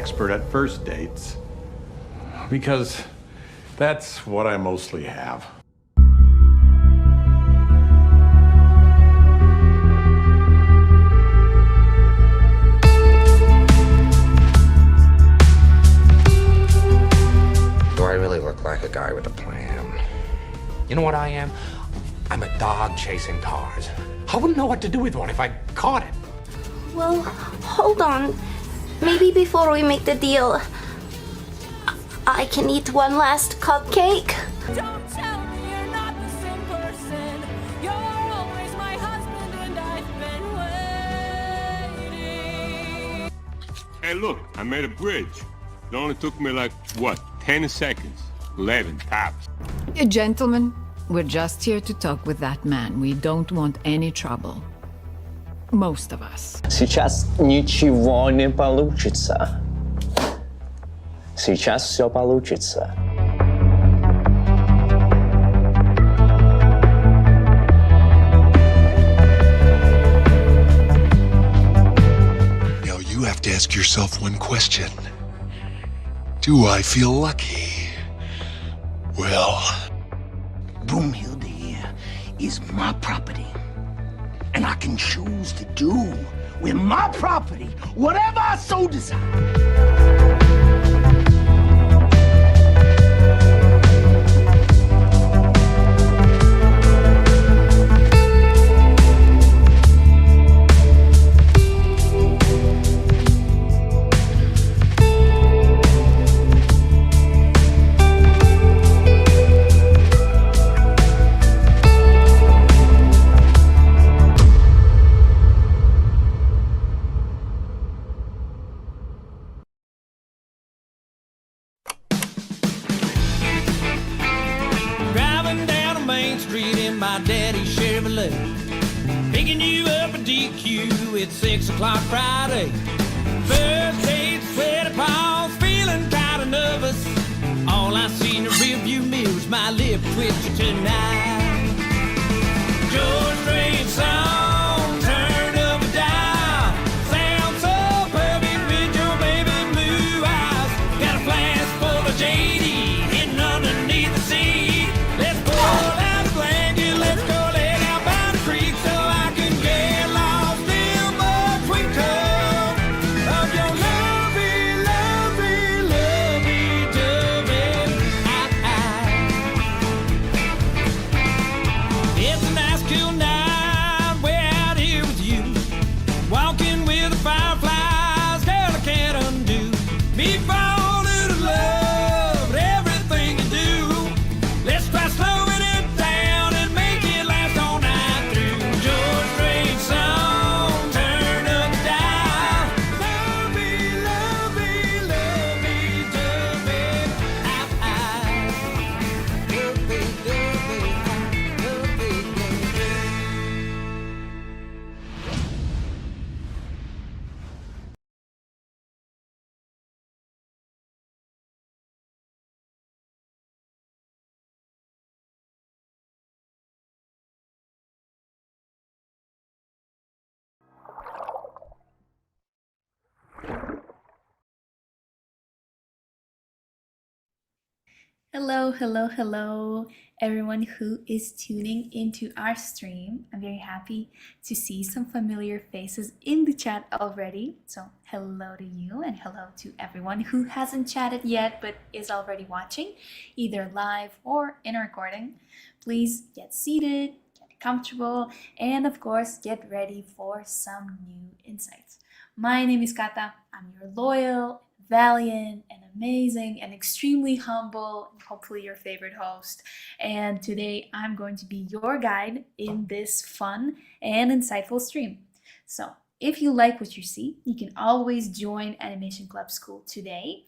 expert at first dates. Because that's what I mostly have. Do I really look like a guy with a plan? You know what I am? I'm a dog chasing cars. I wouldn't know what to do with one if I caught it. Well, hold on. Maybe before we make the deal, I can eat one last cupcake. Don't tell me you're not the same person. You're always my husband and I've been waiting. Hey, look, I made a bridge. It only took me like, what, 10 seconds? 11 tops. Gentlemen, we're just here to talk with that man. We don't want any trouble. Most of us. Сейчас ничего не получится. Сейчас все получится. Now you have to ask yourself one question. Do I feel lucky? Well, Broomhilde here is my property. And I can choose to do with my property whatever I so desire. Driving down a main street in my daddy's Chevrolet, picking you up a DQ at 6 o'clock Friday. First date, sweaty palms, feeling kind of nervous. All I see in the rearview mirror is my lip twitching tonight. George Strait song, turn up and down. Sound so perfect with your baby blue eyes. Got a flask full of JD hidden underneath the seat. Let's pull out a blanket, let's go lay down by the creek so I can get lost in the twinkle of your lovey, lovey, lovey-dovey eyes. It's a nice cool night, way out here with you, walking with the fireflies, girl, I can't undo me falling in love with everything you do. Let's try slowing it down and make it last all night through. George Strait song, turn up and down. Lovey, lovey, lovey-dovey eyes. Lovey-dovey eyes, lovey-dovey. Hello, hello, hello, everyone who is tuning into our stream. I'm very happy to see some familiar faces in the chat already. So hello to you and hello to everyone who hasn't chatted yet but is already watching, either live or in a recording. Please get seated, get comfortable, and of course, get ready for some new insights. My name is Kata. I'm your loyal, valiant, and amazing, and extremely humble, and hopefully your favorite host. And today I'm going to be your guide in this fun and insightful stream. So if you like what you see, you can always join Animation Club School today,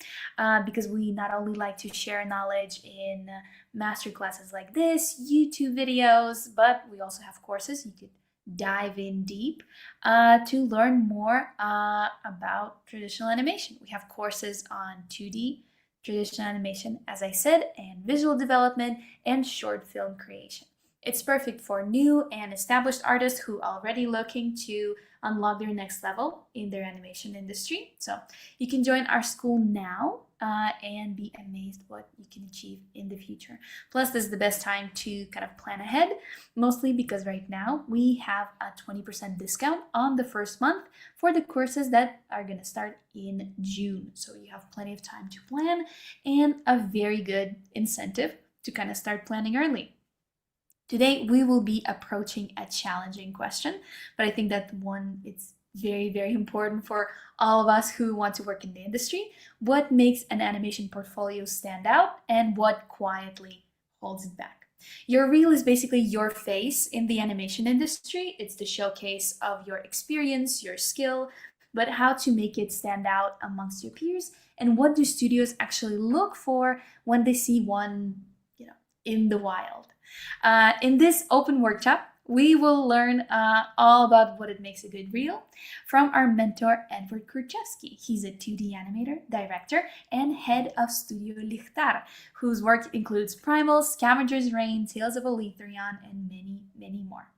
because we not only like to share knowledge in master classes like this, YouTube videos, but we also have courses you could dive in deep to learn more about traditional animation. We have courses on 2D traditional animation, as I said, and visual development and short film creation. It's perfect for new and established artists who are already looking to unlock their next level in their animation industry. So you can join our school now and be amazed what you can achieve in the future. Plus, this is the best time to kind of plan ahead, mostly because right now we have a 20% discount on the first month for the courses that are going to start in June. So you have plenty of time to plan and a very good incentive to kind of start planning early. Today, we will be approaching a challenging question, but I think that one, it's very, very important for all of us who want to work in the industry. What makes an animation portfolio stand out and what quietly holds it back? Your reel is basically your face in the animation industry. It's the showcase of your experience, your skill, but how to make it stand out amongst your peers, and what do studios actually look for when they see one, in the wild. In this open workshop, we will learn all about what it makes a good reel from our mentor, Edward Kurchevsky. He's a 2D animator, director, and head of Studio Lichtar, whose work includes Primal, Scavenger's Reign, Tales of Eletherion, and many, many more.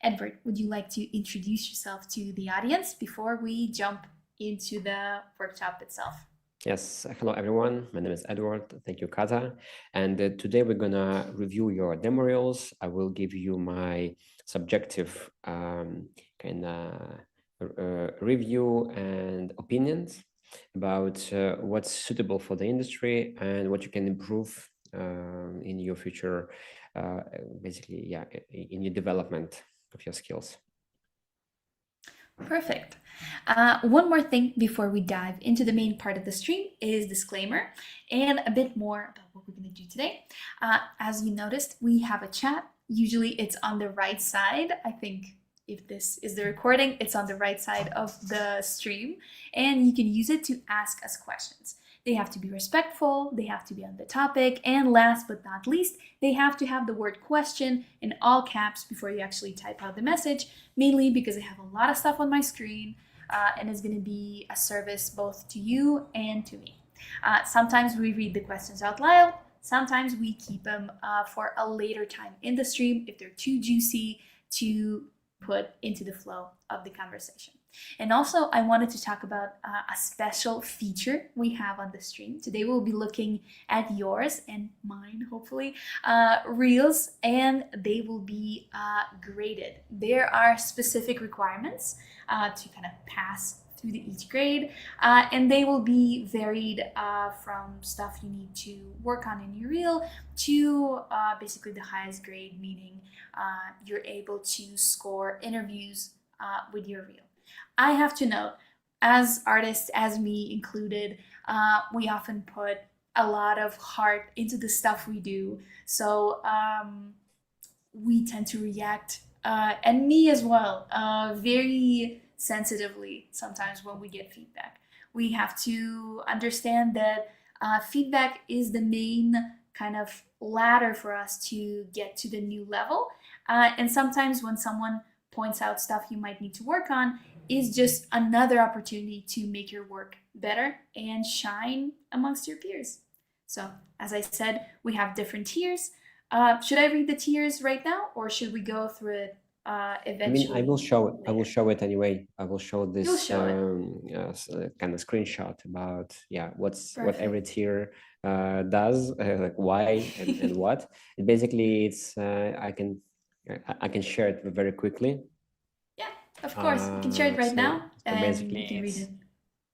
Edward, would you like to introduce yourself to the audience before we jump into the workshop itself? Yes, hello everyone. My name is Edward. Thank you, Kata. And today we're gonna review your demo reels. I will give you my subjective review and opinions about what's suitable for the industry and what you can improve in your future, basically, in your development of your skills. Perfect. One more thing before we dive into the main part of the stream is disclaimer and a bit more about what we're going to do today. As you noticed, we have a chat. Usually it's on the right side. I think if this is the recording, it's on the right side of the stream, and you can use it to ask us questions. They have to be respectful, they have to be on the topic, and last but not least, they have to have the word question in all caps before you actually type out the message, mainly because I have a lot of stuff on my screen and it's going to be a service both to you and to me. Sometimes we read the questions out loud, sometimes we keep them for a later time in the stream if they're too juicy to put into the flow of the conversation. And also, I wanted to talk about a special feature we have on the stream. Today we'll be looking at yours and mine, hopefully, reels, and they will be graded. There are specific requirements to kind of pass through each grade, and they will be varied from stuff you need to work on in your reel to basically the highest grade, meaning you're able to score interviews with your reel. I have to note, as artists, as me included, we often put a lot of heart into the stuff we do. So we tend to react, and me as well, very sensitively sometimes when we get feedback. We have to understand that feedback is the main kind of ladder for us to get to the new level. And sometimes when someone points out stuff you might need to work on, is just another opportunity to make your work better and shine amongst your peers. So, as I said, we have different tiers. Should I read the tiers right now, or should we go through it eventually? I mean, I will show it. I will show it anyway. I will show this show kind of screenshot about what Perfect. every tier does, like why and what. And basically, it's I can share it very quickly. Of course, you can share it right now, and basically you can read it.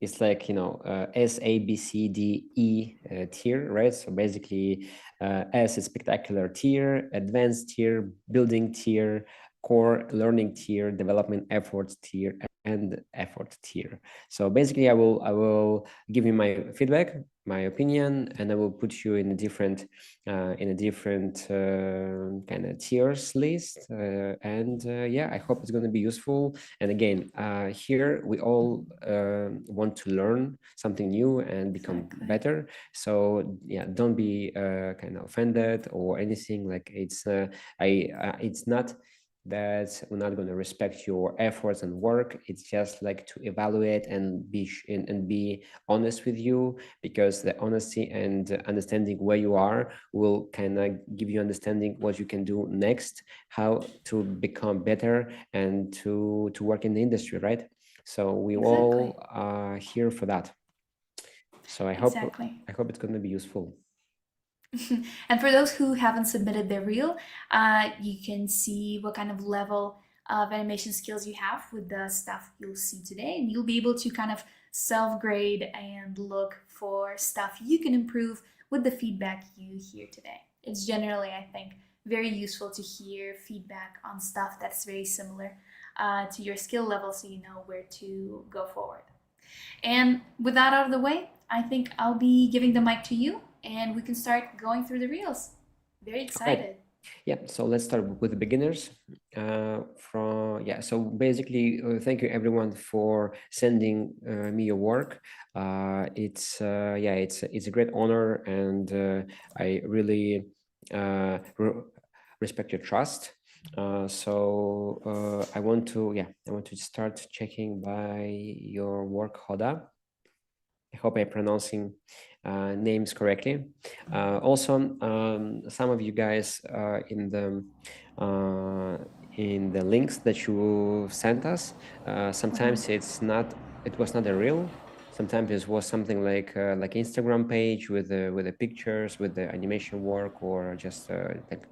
It's like, S, A, B, C, D, E tier, right? So basically, S is spectacular tier, advanced tier, building tier, core learning tier, development efforts tier, and effort tier. So basically, I will give you my feedback, my opinion, and I will put you in a different kind of tiers list. I hope it's going to be useful. And again, here we all want to learn something new and become better. So don't be kind of offended or anything. Like it's not that we're not going to respect your efforts and work. It's just like to evaluate and be honest with you, because the honesty and understanding where you are will kind of give you understanding what you can do next, how to become better and to work in the industry, right? So we all are here for that. So I hope it's going to be useful. And for those who haven't submitted their reel, you can see what kind of level of animation skills you have with the stuff you'll see today, and you'll be able to kind of self-grade and look for stuff you can improve with the feedback you hear today. It's generally, I think, very useful to hear feedback on stuff that's very similar to your skill level, so you know where to go forward. And with that out of the way, I think I'll be giving the mic to you, and we can start going through the reels. Very excited. Right. Yeah, so let's start with the beginners. So basically, thank you everyone for sending me your work. It's a great honor, and I really respect your trust. I want to start checking by your work, Hoda. I hope I'm pronouncing names correctly. Also, some of you guys in the links that you sent us, sometimes it was not a reel. Sometimes it was something like Instagram page with the pictures, with the animation work, or just like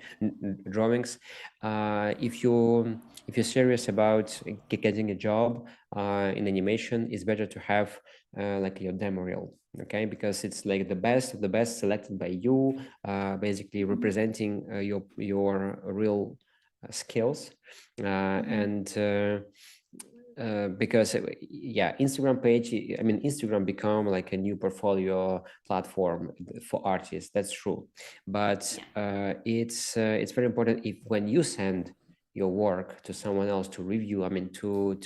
drawings. If you're serious about getting a job in animation, it's better to have like your demo reel, okay? Because it's like the best of the best selected by you, basically representing your real skills, because Instagram page, I mean, Instagram become like a new portfolio platform for artists. That's true, but it's very important if when you send your work to someone else to review, I mean, to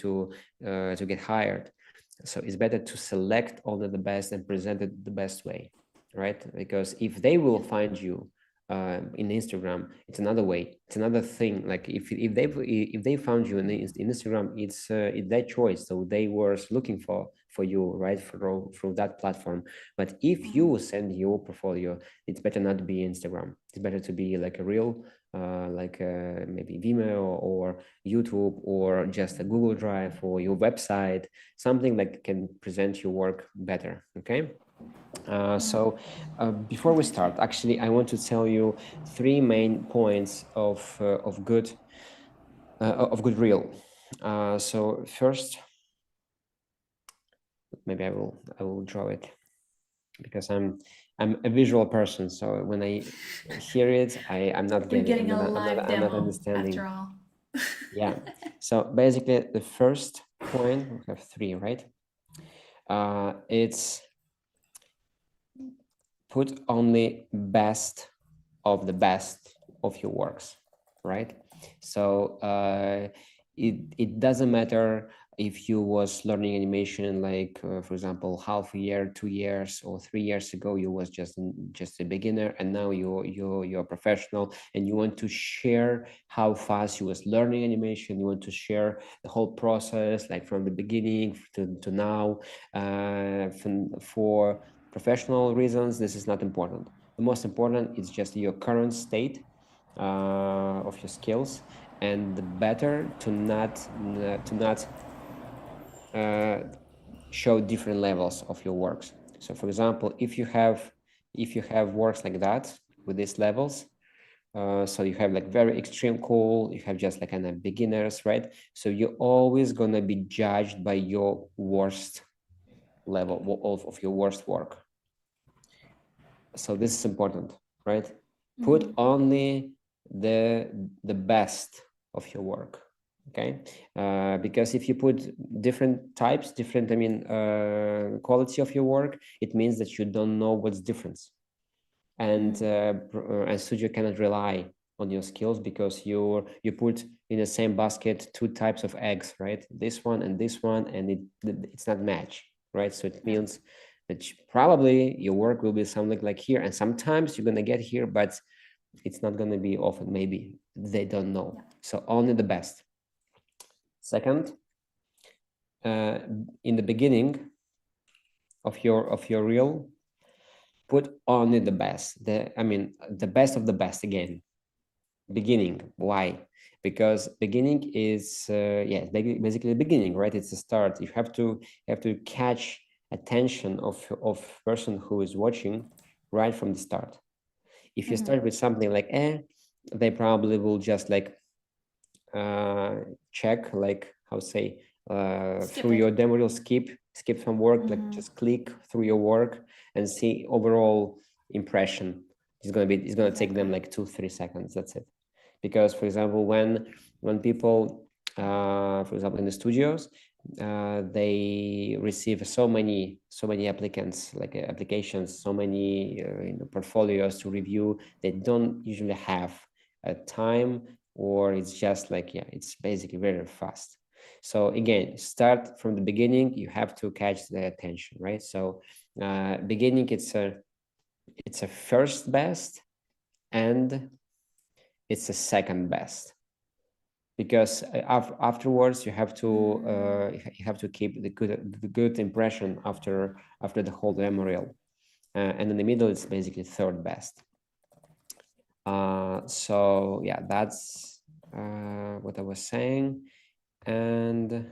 get hired. So it's better to select only the best and present it the best way, right? Because if they will find you in Instagram, it's another way, it's another thing. Like if they found you in Instagram, it's their choice. So they were looking for you, right, through that platform. But if you send your portfolio, it's better not to be Instagram. It's better to be like a real maybe Vimeo or YouTube, or just a Google Drive or your website, something that can present your work better, okay? Before we start, actually, I want to tell you 3 main points of good reel. So first, maybe I will draw it, because I'm a visual person. So when I hear it, I'm not getting. I'm not understanding. After all. Yeah. So basically, the first point, we have 3, right? It's put only best of the best of your works, right? So it doesn't matter if you was learning animation, like for example, half a year, 2 years, or 3 years ago, you was just a beginner, and now you're a professional, and you want to share how fast you was learning animation. You want to share the whole process, like from the beginning to now. For professional reasons, this is not important. The most important is just your current state of your skills, and the better to not show different levels of your works. So for example, if you have works like that with these levels, so you have like very extreme cool, you have just like kind of beginners, right? So you're always gonna be judged by your worst level of your worst work. So this is important, right? Put only the best of your work, okay? Because if you put different types, quality of your work, it means that you don't know what's difference. And a studio cannot rely on your skills, because you put in the same basket 2 types of eggs, right? This one, and it's not match, right? So it means that probably your work will be something like here, and sometimes you're gonna get here, but It's not going to be often, maybe they don't know. So only the best. Second, in the beginning of your reel, put only the best. The best of the best again. Beginning. Why? Because beginning is basically the beginning, right? It's the start. You have to catch attention of person who is watching right from the start. If you start with something like they probably will just like check, like how say through your demo reel, skip some work, like just click through your work and see overall impression. It's gonna take them like 2-3 seconds. That's it. Because for example, when people for example in the studios, they receive so many applicants, like applications, so many portfolios to review. They don't usually have a time, or it's just like it's basically very fast. So again, start from the beginning. You have to catch the attention, right? So beginning, it's a first best, and it's a second best, because afterwards you have to keep the good impression after the whole demo reel, and in the middle it's basically third best. So yeah, that's what I was saying. And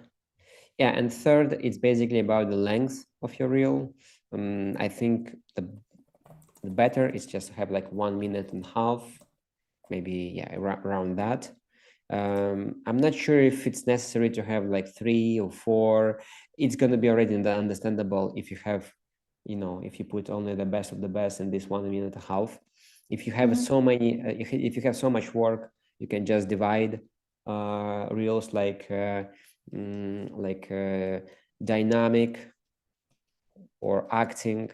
third, it's basically about the length of your reel. I think the better is just to have like 1.5 minutes, maybe around that. I'm not sure if it's necessary to have like 3 or 4. It's going to be already understandable if you have, if you put only the best of the best in this 1.5 minutes. If you have so many, if you have so much work, you can just divide reels like dynamic or acting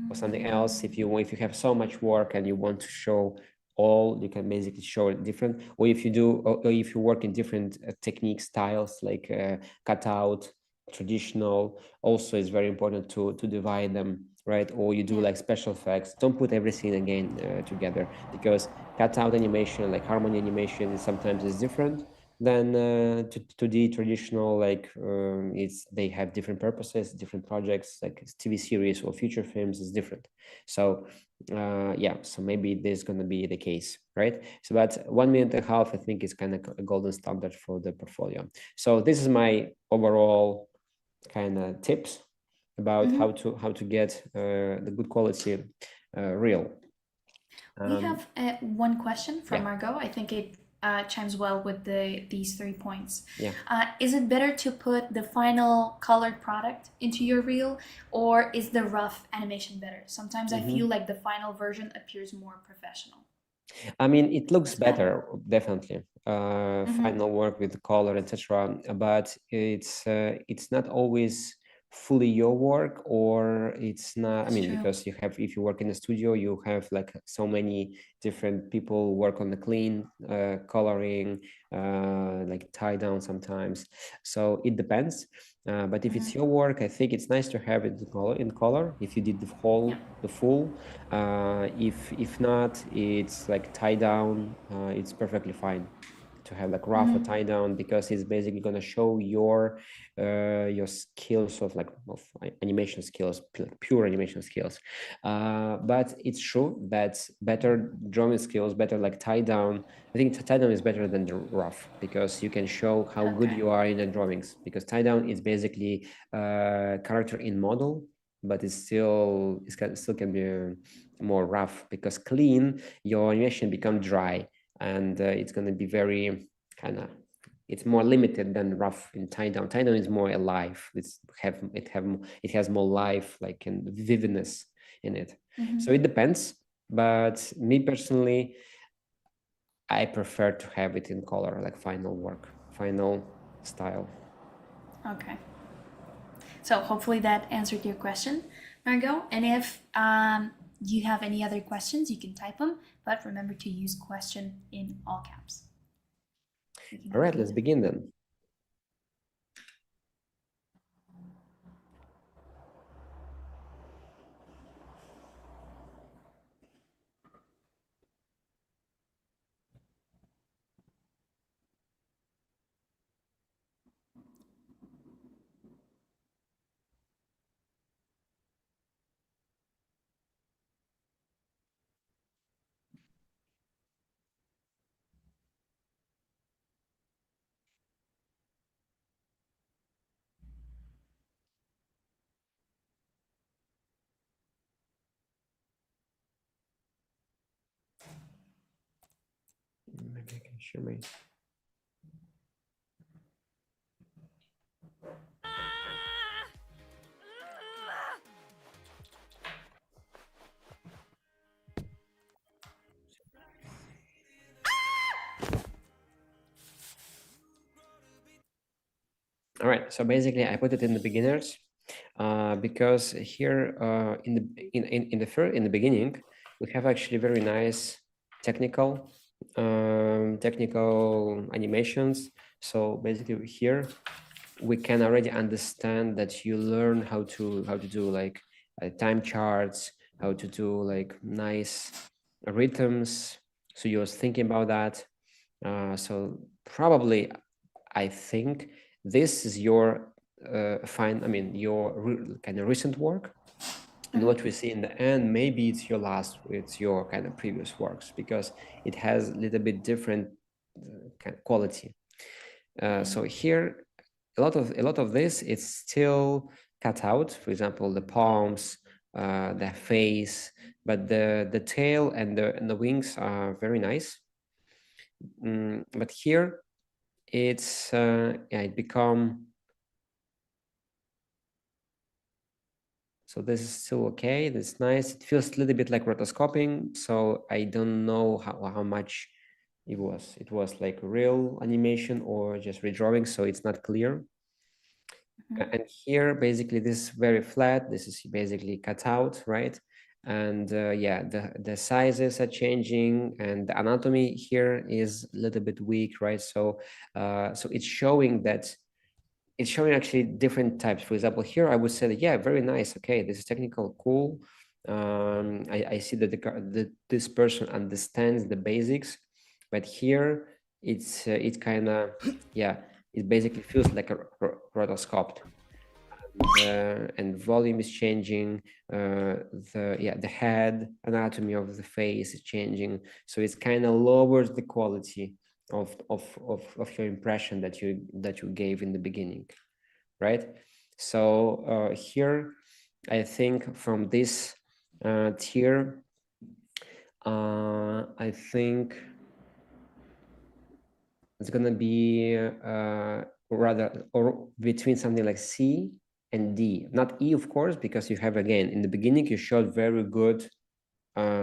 or something else. If you have so much work and you want to show all, you can basically show it different. Or if you work in different technique styles, like cutout, traditional, also is very important to divide them, right? Or you do like special effects. Don't put everything again together, because cutout animation, like harmony animation, sometimes is different than to the traditional, like they have different purposes, different projects, like TV series or feature films is different. So so maybe this is going to be the case, right? So but 1.5 minutes, I think, is kind of a golden standard for the portfolio. So this is my overall kind of tips about how to get the good quality reel. We have one question from Margot. I think it chimes well with these 3 points. Is it better to put the final colored product into your reel, or is the rough animation better? Sometimes I feel like the final version appears more professional. I mean, it looks better, definitely. Final work with the color, etc. But it's not always fully your work, or it's not. That's true. Because if you work in a studio, you have like so many different people work on the clean, coloring, like tie down sometimes. So it depends. But if it's your work, I think it's nice to have it in color. If you did the full, if not, it's like tie down. It's perfectly fine to have like rough or tie down, because it's basically going to show your skills of animation skills, pure animation skills. But it's true that better drawing skills, better like tie down. I think tie down is better than the rough, because you can show how good you are in the drawings, because tie down is basically character in model, but it still can be more rough, because clean, your animation become dry, and it's going to be very it's more limited than rough in tie down. Tie down is more alive. It has more life, like, and vividness in it. So it depends, but me personally, I prefer to have it in color, like final work, final style. Okay. So hopefully that answered your question, Margot. And if you have any other questions, you can type them, but remember to use question in all caps. All right, let's begin then. maybe I can share my. All right, so basically I put it in the beginners because here in the beginning we have actually very nice technical animations. So basically here we can already understand that you learn how to do like time charts, how to do like nice rhythms. So you was thinking about that. So probably I think this is your your kind of recent work, and what we see in the end, maybe it's your kind of previous works, because it has a little bit different kind of quality. So here, a lot of this, it's still cut out. For example, the palms, the face, but the tail and the wings are very nice. But here, it's it become. So this is still okay. That's nice. It feels a little bit like rotoscoping. So I don't know how much it was. It was like real animation or just redrawing. So it's not clear. And here, basically, this is very flat. This is basically cut out, right? And yeah, the sizes are changing, and the anatomy here is a little bit weak, right? So so it's showing that. It's showing actually different types. For example, here I would say that, yeah, very nice. Okay, this is technical, cool. I see that this person understands the basics, but here it's it kind of, yeah, it basically feels like a rotoscoped. And volume is changing. The head anatomy of the face is changing. So it's kind of lowers the quality of your impression that you gave in the beginning, right? So here, I think from this tier, I think it's gonna be rather or between something like C and D, not E, of course, because you have, again, in the beginning you showed very good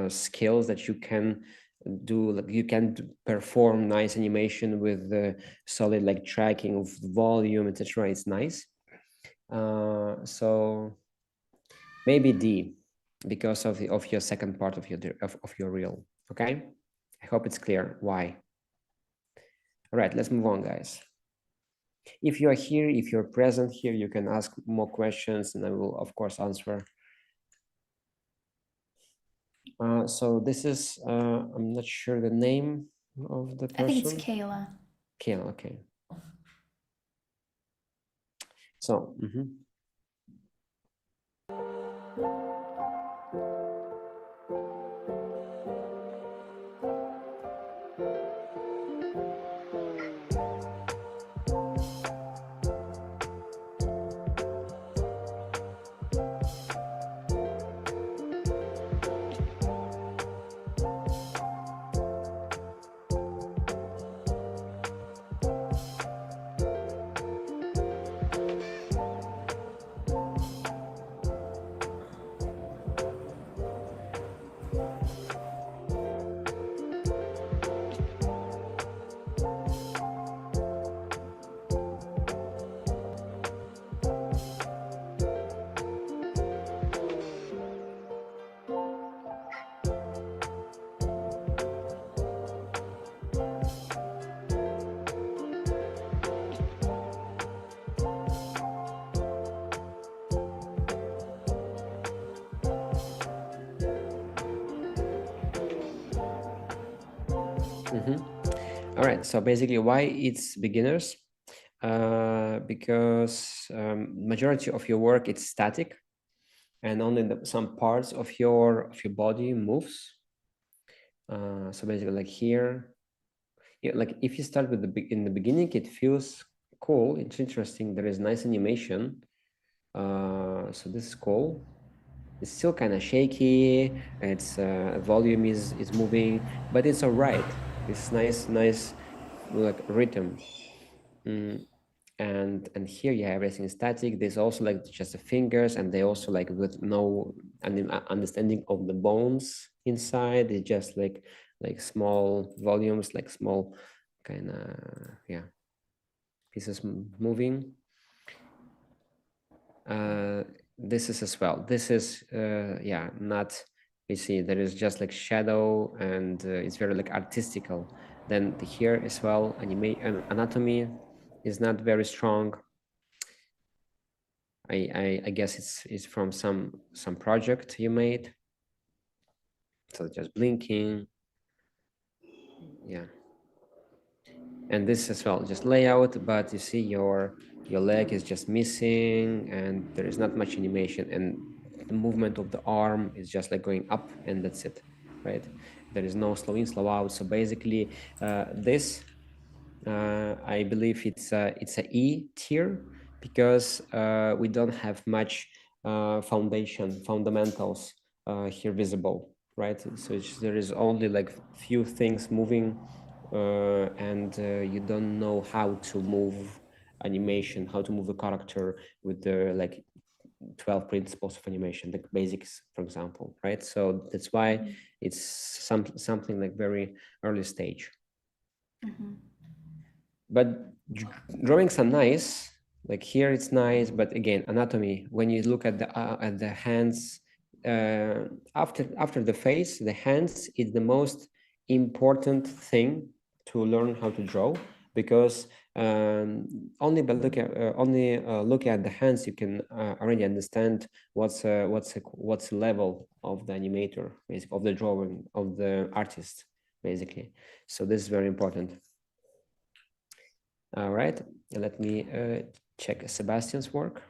skills that you can do. Like you can perform nice animation with the solid like tracking of volume, etc. It's nice. So maybe D, because of your second part of your reel. Okay, I hope it's clear why. All right, let's move on, guys. If you are here, if you're present here, you can ask more questions, and I will, of course, answer. So this is, I'm not sure the name of the person. I think it's Kayla. Kayla, okay. So, all right, so basically why it's beginners, because majority of your work it's static, and only some parts of your body moves. So basically, like here, yeah, like if you start with in the beginning, it feels cool, it's interesting, there is nice animation. So this is cool. It's still kind of shaky, it's volume is moving, but it's all right. this nice like rhythm. And here you have everything static. There's also like just the fingers, and they also like with no understanding of the bones inside. It's just like small volumes, like small kind of pieces moving. This is as well. This is not. You see, there is just like shadow, and it's very like artistical. Then here as well, anatomy is not very strong. I guess it's from some project you made. So just blinking. Yeah. And this as well, just layout, but you see your leg is just missing, and there is not much animation, and the movement of the arm is just like going up, and that's it, right? There is no slow in, slow out. So basically, this I believe it's a E tier, because we don't have much fundamentals here visible, right? So there is only like few things moving, and you don't know how to move animation, how to move the character with the like 12 principles of animation, the basics, for example, right? So that's why it's something like very early stage. But drawings are nice, like here it's nice, but again, anatomy, when you look at the hands, after the face, the hands is the most important thing to learn how to draw, because only by looking at the hands, you can already understand what's the level of the animator, basically, of the drawing, of the artist, basically. So this is very important. All right, let me check Sebastian's work.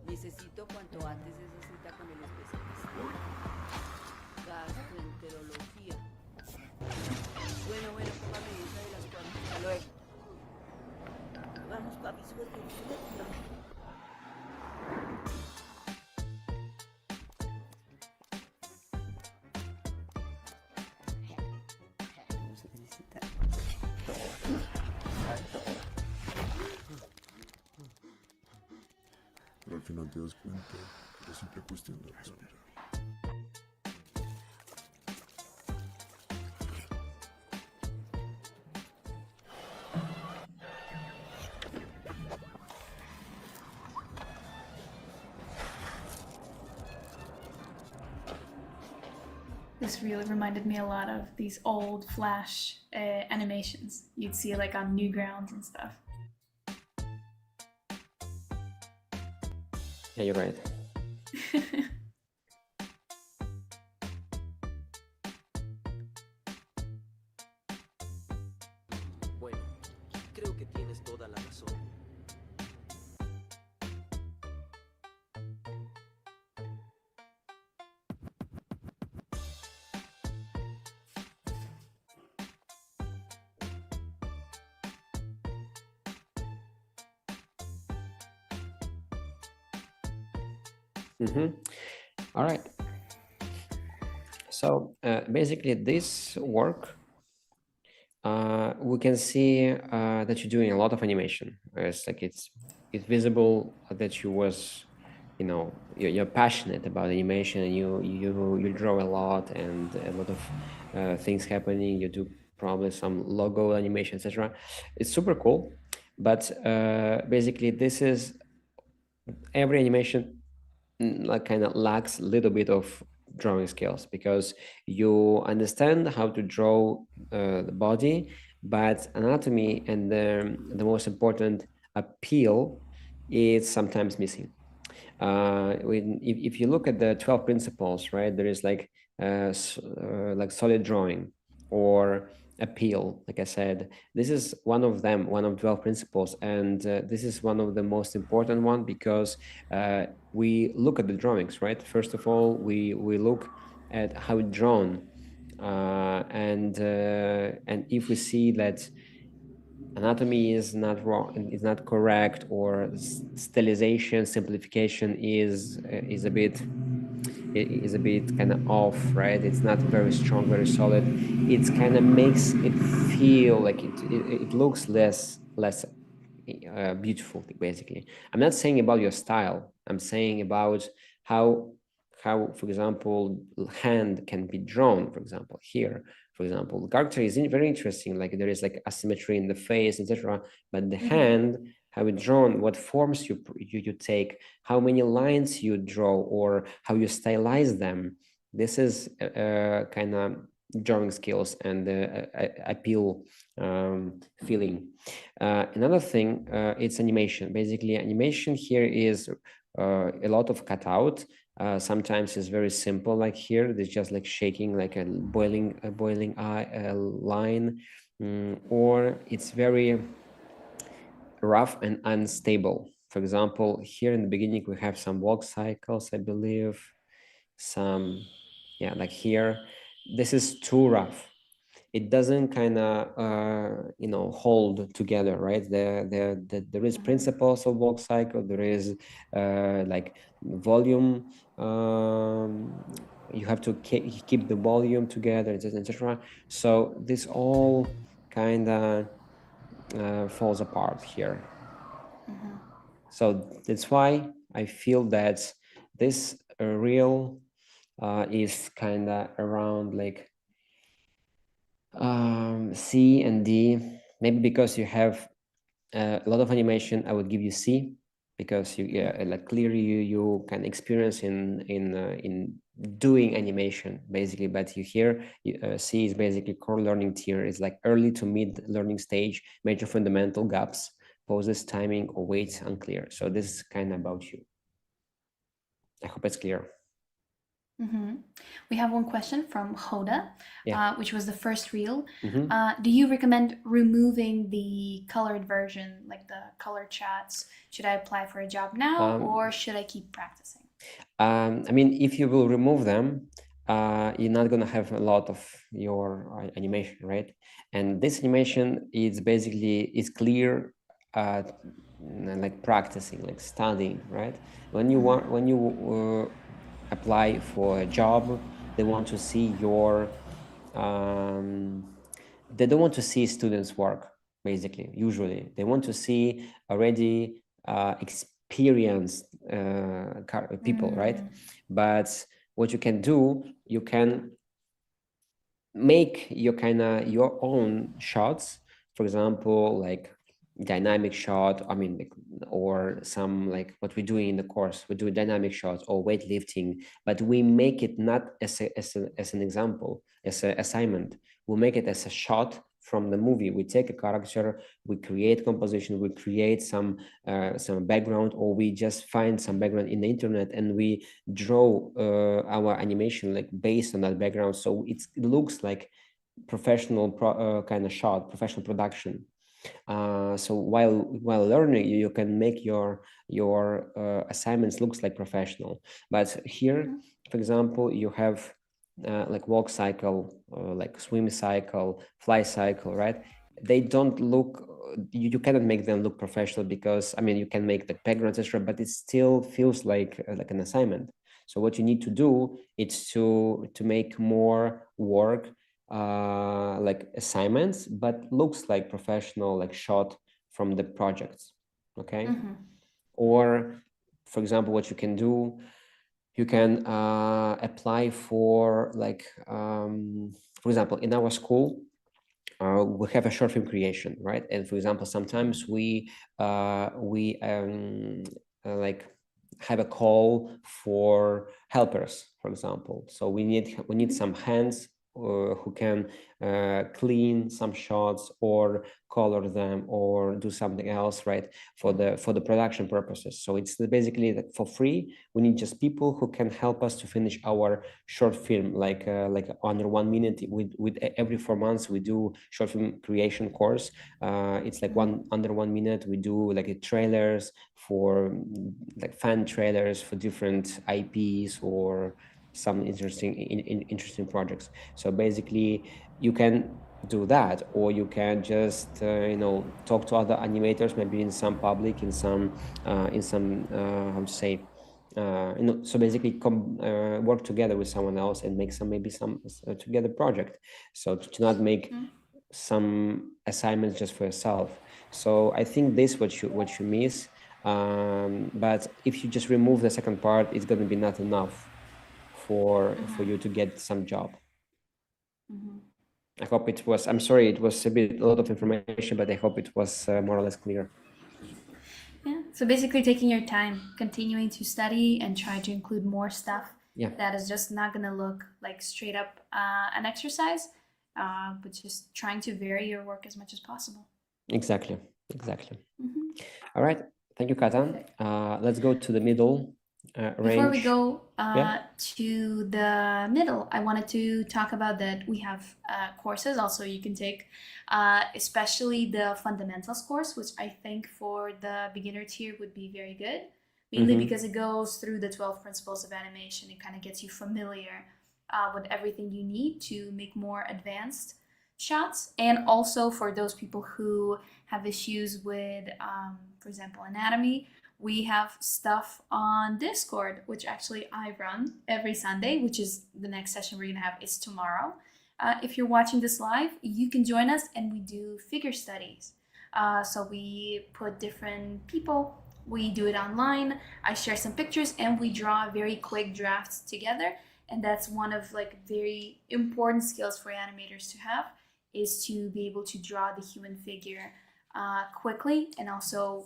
Necesito cuanto antes esa cita con el especialista. Gastroenterología. Bueno, póngame esa de las 4. Hasta luego. Vamos, papi, suerte. Pero al final te das cuenta que es simple cuestión de respirar. This really reminded me a lot of these old Flash animations you'd see like on Newgrounds and stuff. Yeah, you're right. Bueno, creo que tienes toda la razón. All right. So basically, this work, we can see that you're doing a lot of animation. It's like it's visible that you're passionate about animation, and you draw a lot, and a lot of things happening. You do probably some logo animation, etc. It's super cool, but basically, this is every animation like kind of lacks a little bit of drawing skills, because you understand how to draw the body, but anatomy and the most important appeal is sometimes missing. If you look at the 12 principles, right, there is like solid drawing or appeal. Like I said, this is one of them, one of 12 principles, and this is one of the most important one, because we look at the drawings, right? First of all, we look at how it's drawn, and if we see that anatomy is not wrong, is not correct, or stylization, simplification is a bit kind of off, right? It's not very strong, very solid. It's kind of makes it feel like it looks less beautiful, basically. I'm not saying about your style. I'm saying about how, for example, hand can be drawn. For example, here, for example, the character is very interesting. Like there is like asymmetry in the face, etc. But the hand, how it's drawn, what forms you take, how many lines you draw, or how you stylize them. This is kind of drawing skills and appeal feeling. Another thing, it's animation. Basically, animation here is a lot of cutout. Sometimes it's very simple, like here, there's just like shaking, like a boiling eye line, or it's very rough and unstable. For example, here in the beginning, we have some walk cycles, I believe, some, yeah, like here, this is too rough. It doesn't kind of, hold together, right? There is principles of walk cycle. There is like volume. You have to keep the volume together, etc. So this all kind of falls apart here. So that's why I feel that this reel is kind of around like C and D. Maybe because you have a lot of animation, I would give you C, because like clearly you can experience in doing animation, basically. But you hear C is basically core learning tier. It's like early to mid learning stage, major fundamental gaps, poses, timing, or weights unclear. So this is kind of about you. I hope it's clear. We have one question from Hoda, which was the first reel. Mm-hmm. Do you recommend removing the colored version, like the color chats? Should I apply for a job now, or should I keep practicing? I mean, if you will remove them, you're not going to have a lot of your animation, right? And this animation is basically clear, like practicing, like studying, right? When you apply for a job, they want to see your they don't want to see students work, basically. Usually they want to see already experienced people, right? But what you can do, you can make your own shots. For example, like dynamic shot, I mean, like, or some, like what we're doing in the course, we do dynamic shots or weightlifting, but we make it not as an example, as an assignment. We make it as a shot from the movie. We take a character, we create composition, we create some background, or we just find some background in the internet and we draw our animation like based on that background. So it looks like professional kind of shot, professional production. So while learning, you can make your assignments looks like professional. But here, for example, you have like walk cycle, like swim cycle, fly cycle, right? They don't look, you cannot make them look professional, because I mean, you can make the backgrounds, etc., but it still feels like an assignment. So what you need to do is to make more work like assignments, but looks like professional, like shot from the projects. Okay. Or for example, what you can do, you can apply for like for example, in our school we have a short film creation, right? And for example, sometimes we like have a call for helpers, for example. So we need some hands who can clean some shots or color them or do something else, right, for the production purposes. So it's basically that for free. We need just people who can help us to finish our short film, like under 1 minute. With every 4 months we do short film creation course. It's like under 1 minute. We do like trailers for like fan trailers for different IPs or some interesting projects. So basically you can do that, or you can just talk to other animators, maybe in some public, in some how to say, so basically work together with someone else and make some together project. So to not make some assignments just for yourself. So I think this what you miss. But if you just remove the second part, it's going to be not enough for you to get some job. I hope it was. I'm sorry, it was a lot of information, but I hope it was more or less clear. Yeah. So basically, taking your time, continuing to study, and try to include more stuff. Yeah. That is just not going to look like straight up an exercise, but just trying to vary your work as much as possible. Exactly. All right. Thank you, Katan. Let's go to the middle range. Before we go to the middle, I wanted to talk about that we have courses also you can take, especially the fundamentals course, which I think for the beginner tier would be very good, mainly because it goes through the 12 principles of animation. It kind of gets you familiar with everything you need to make more advanced shots. And also for those people who have issues with, for example, anatomy, we have stuff on Discord, which actually I run every Sunday, which is the next session we're gonna have is tomorrow. If you're watching this live, you can join us and we do figure studies. So we put different people, we do it online, I share some pictures and we draw very quick drafts together. And that's one of like very important skills for animators to have, is to be able to draw the human figure quickly and also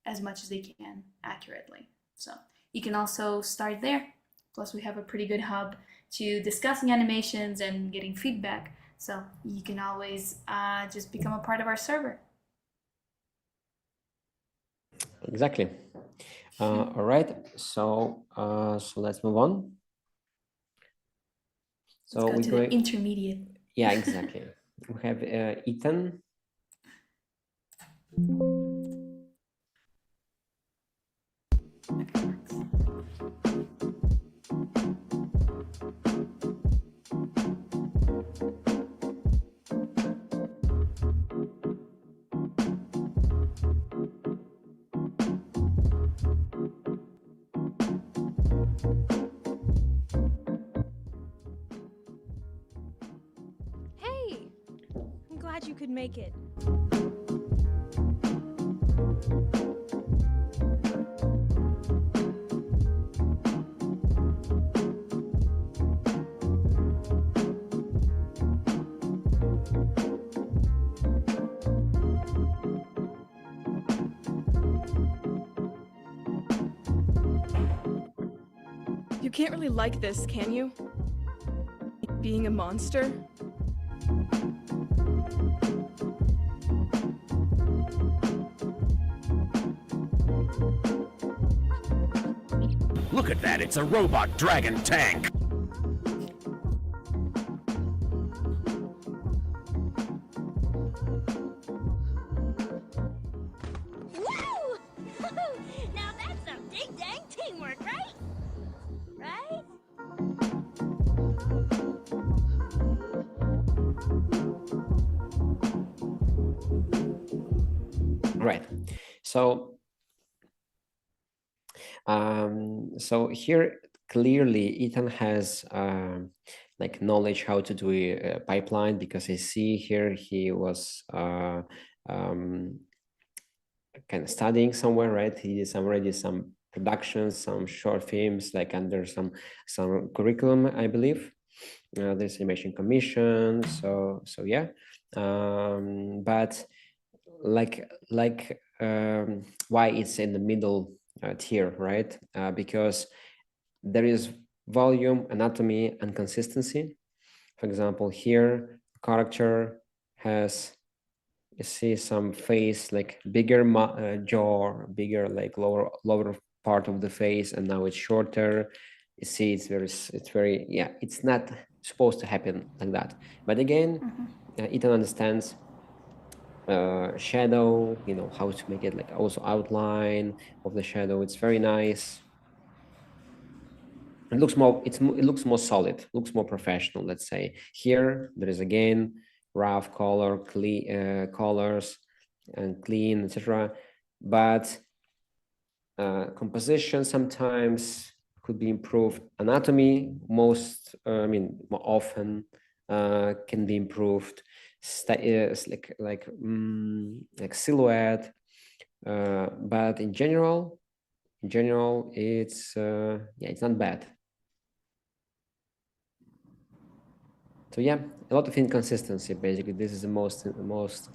as much as they can accurately. So you can also start there. Plus we have a pretty good hub to discussing animations and getting feedback. So you can always just become a part of our server. Exactly. All right. So let's move on. So let's go to the intermediate. Yeah, exactly. We have Ethan. Hey, I'm glad you could make it. You can't really like this, can you? Being a monster? Look at that, it's a robot dragon tank! Woo! Now that's some big dang teamwork, right? Right? Right. So here clearly Ethan has like knowledge how to do a pipeline, because I see here he was kind of studying somewhere, right? He did already some productions, some short films, like under some curriculum, I believe. There's animation commission, so yeah. But why it's in the middle tier, right? Because there is volume, anatomy, and consistency. For example, here, character has, you see some face, like bigger jaw, bigger like lower part of the face, and now it's shorter. You see, it's very, yeah, it's not supposed to happen like that. But again, Ethan understands shadow, you know, how to make it like also outline of the shadow. It's very nice. It looks more, it looks more solid, looks more professional, let's say. Here, there is again, rough color, clean colors, and clean, etc. But composition sometimes could be improved. Anatomy, I mean, more often can be improved. Like silhouette, but in general, it's yeah, it's not bad. So yeah, a lot of inconsistency. Basically, this is the most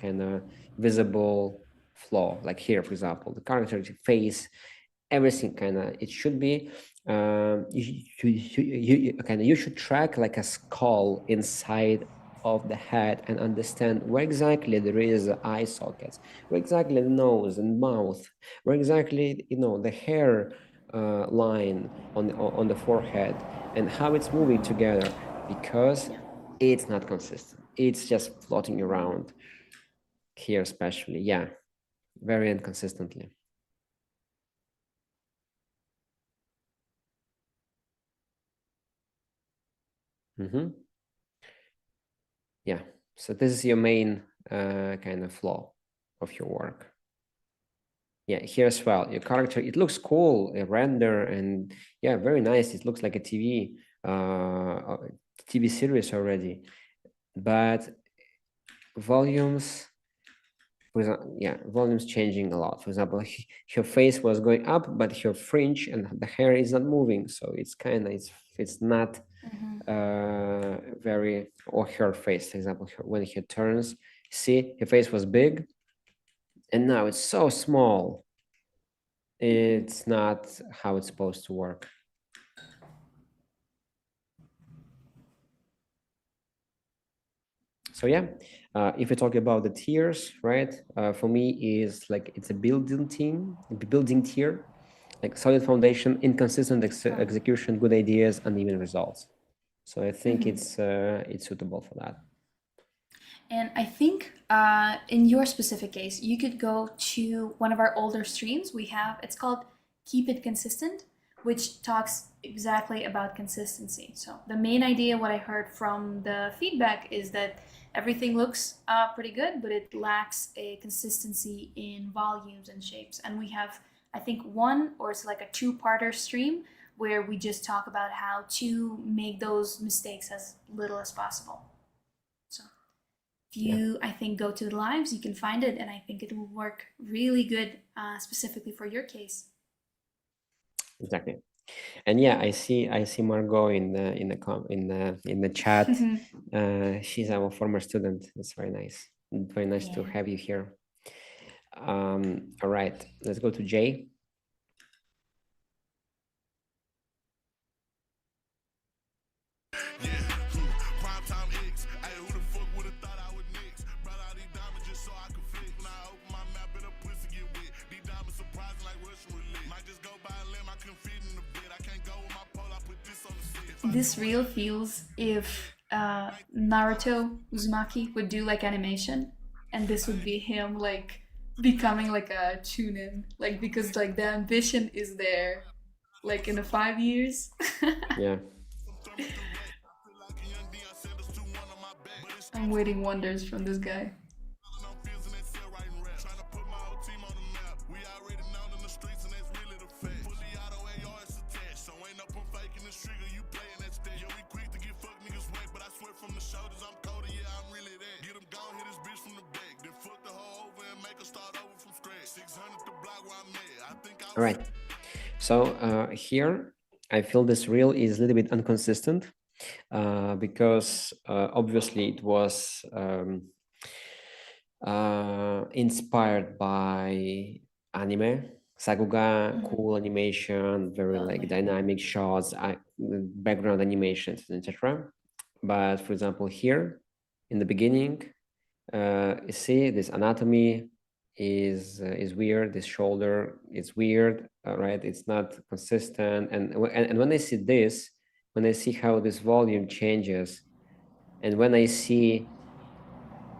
kind of visible flaw. Like here, for example, the character face, everything kind of, it should be. You should track like a skull inside of the head and understand where exactly there is eye sockets, where exactly the nose and mouth, where exactly, you know, the hair line on the forehead, and how it's moving together, because it's not consistent. It's just floating around here, especially. Yeah, very inconsistently. Yeah, so this is your main kind of flaw of your work. Yeah, here as well, your character, it looks cool, a render, and yeah, very nice. It looks like a TV series already, but volumes, for example, yeah, volumes changing a lot. For example, her face was going up, but her fringe and the hair is not moving, so it's kind of, it's not very, or her face, for example, when he turns, see, her face was big, and now it's so small. It's not how it's supposed to work. So yeah, if we talk about the tiers, right? For me, is like it's a building tier, like solid foundation, inconsistent execution, good ideas, uneven results. So I think it's suitable for that. And I think in your specific case, you could go to one of our older streams we have. It's called Keep It Consistent, which talks exactly about consistency. So the main idea, what I heard from the feedback, is that everything looks pretty good, but it lacks a consistency in volumes and shapes. And we have, I think, one, or it's like a two-parter stream where we just talk about how to make those mistakes as little as possible. So if you, I think, go to the lives, you can find it, and I think it will work really good, specifically for your case. Exactly. And yeah, I see Margot in the chat. She's our former student. It's very nice. Very nice to have you here. All right, let's go to Jay. This reel feels if Naruto Uzumaki would do like animation, and this would be him like becoming like a chunin, like, because like the ambition is there, like in the 5 years. Yeah. I'm waiting wonders from this guy. All right. So here, I feel this reel is a little bit inconsistent because obviously it was inspired by anime, Sakuga, cool animation, very like dynamic shots, background animations, etc. But for example, here in the beginning, you see this anatomy is weird. This shoulder is weird, right? It's not consistent. And when I see this, when I see how this volume changes, and when I see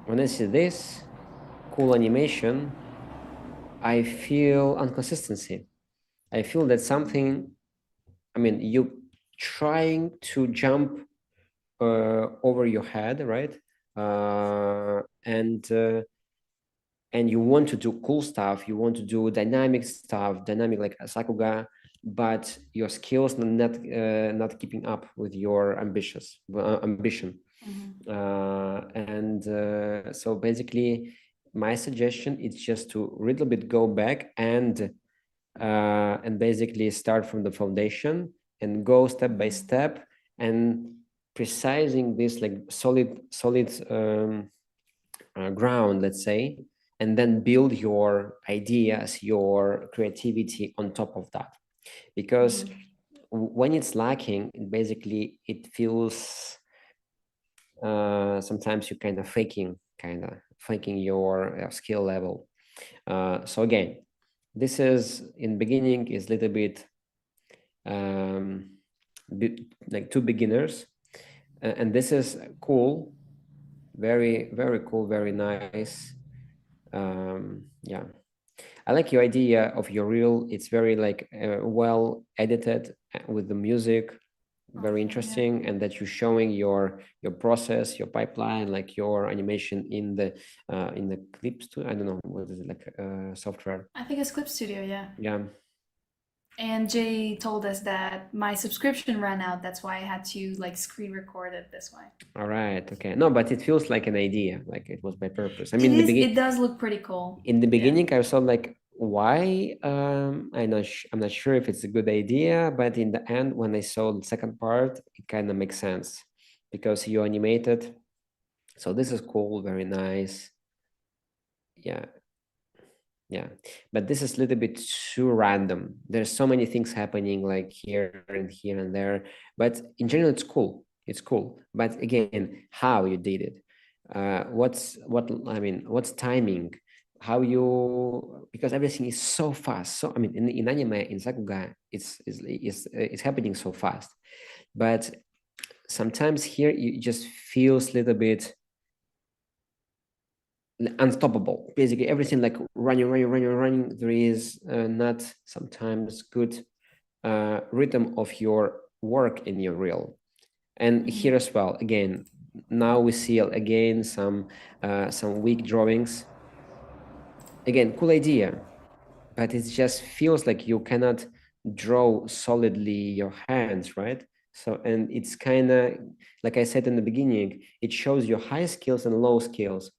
this cool animation, I feel inconsistency. I feel that something, I mean, you trying to jump over your head, right? And you want to do cool stuff, you want to do dynamic stuff, dynamic like Sakuga, but your skills not keeping up with your ambition. So basically, my suggestion is just to a little bit go back and basically start from the foundation and go step by step and precising this like solid ground, let's say, and then build your ideas, your creativity on top of that. Because when it's lacking, basically it feels sometimes you're kind of faking your skill level. So again, this is in beginning is a little bit like two beginners, and this is cool, very cool, very nice. Yeah, I like your idea of your reel. It's very like well edited with the music, very interesting, and that you're showing your process, your pipeline, like your animation in the clip studio. I don't know what is it, like software. I think it's Clip Studio, yeah. Yeah. And Jay told us that my subscription ran out. That's why I had to like screen record it this way. All right. Okay. No, but it feels like an idea. Like it was by purpose. I mean, it does look pretty cool. In the beginning, I thought like, why? I'm not sure if it's a good idea, but in the end, when I saw the second part, it kind of makes sense because you animated. So this is cool. Very nice. Yeah. Yeah, but this is a little bit too random. There's so many things happening like here and there, but in general, it's cool. It's cool. But again, how you did it, what's timing, how you, because everything is so fast. So I mean, in anime, in Sakuga, it's happening so fast, but sometimes here you just feels a little bit unstoppable. Basically everything like running. There is not sometimes good rhythm of your work in your reel. And here as well, again, now we see again some weak drawings. Again, cool idea, but it just feels like you cannot draw solidly your hands, right? So, and it's kind of like I said in the beginning, it shows your high skills and low skills.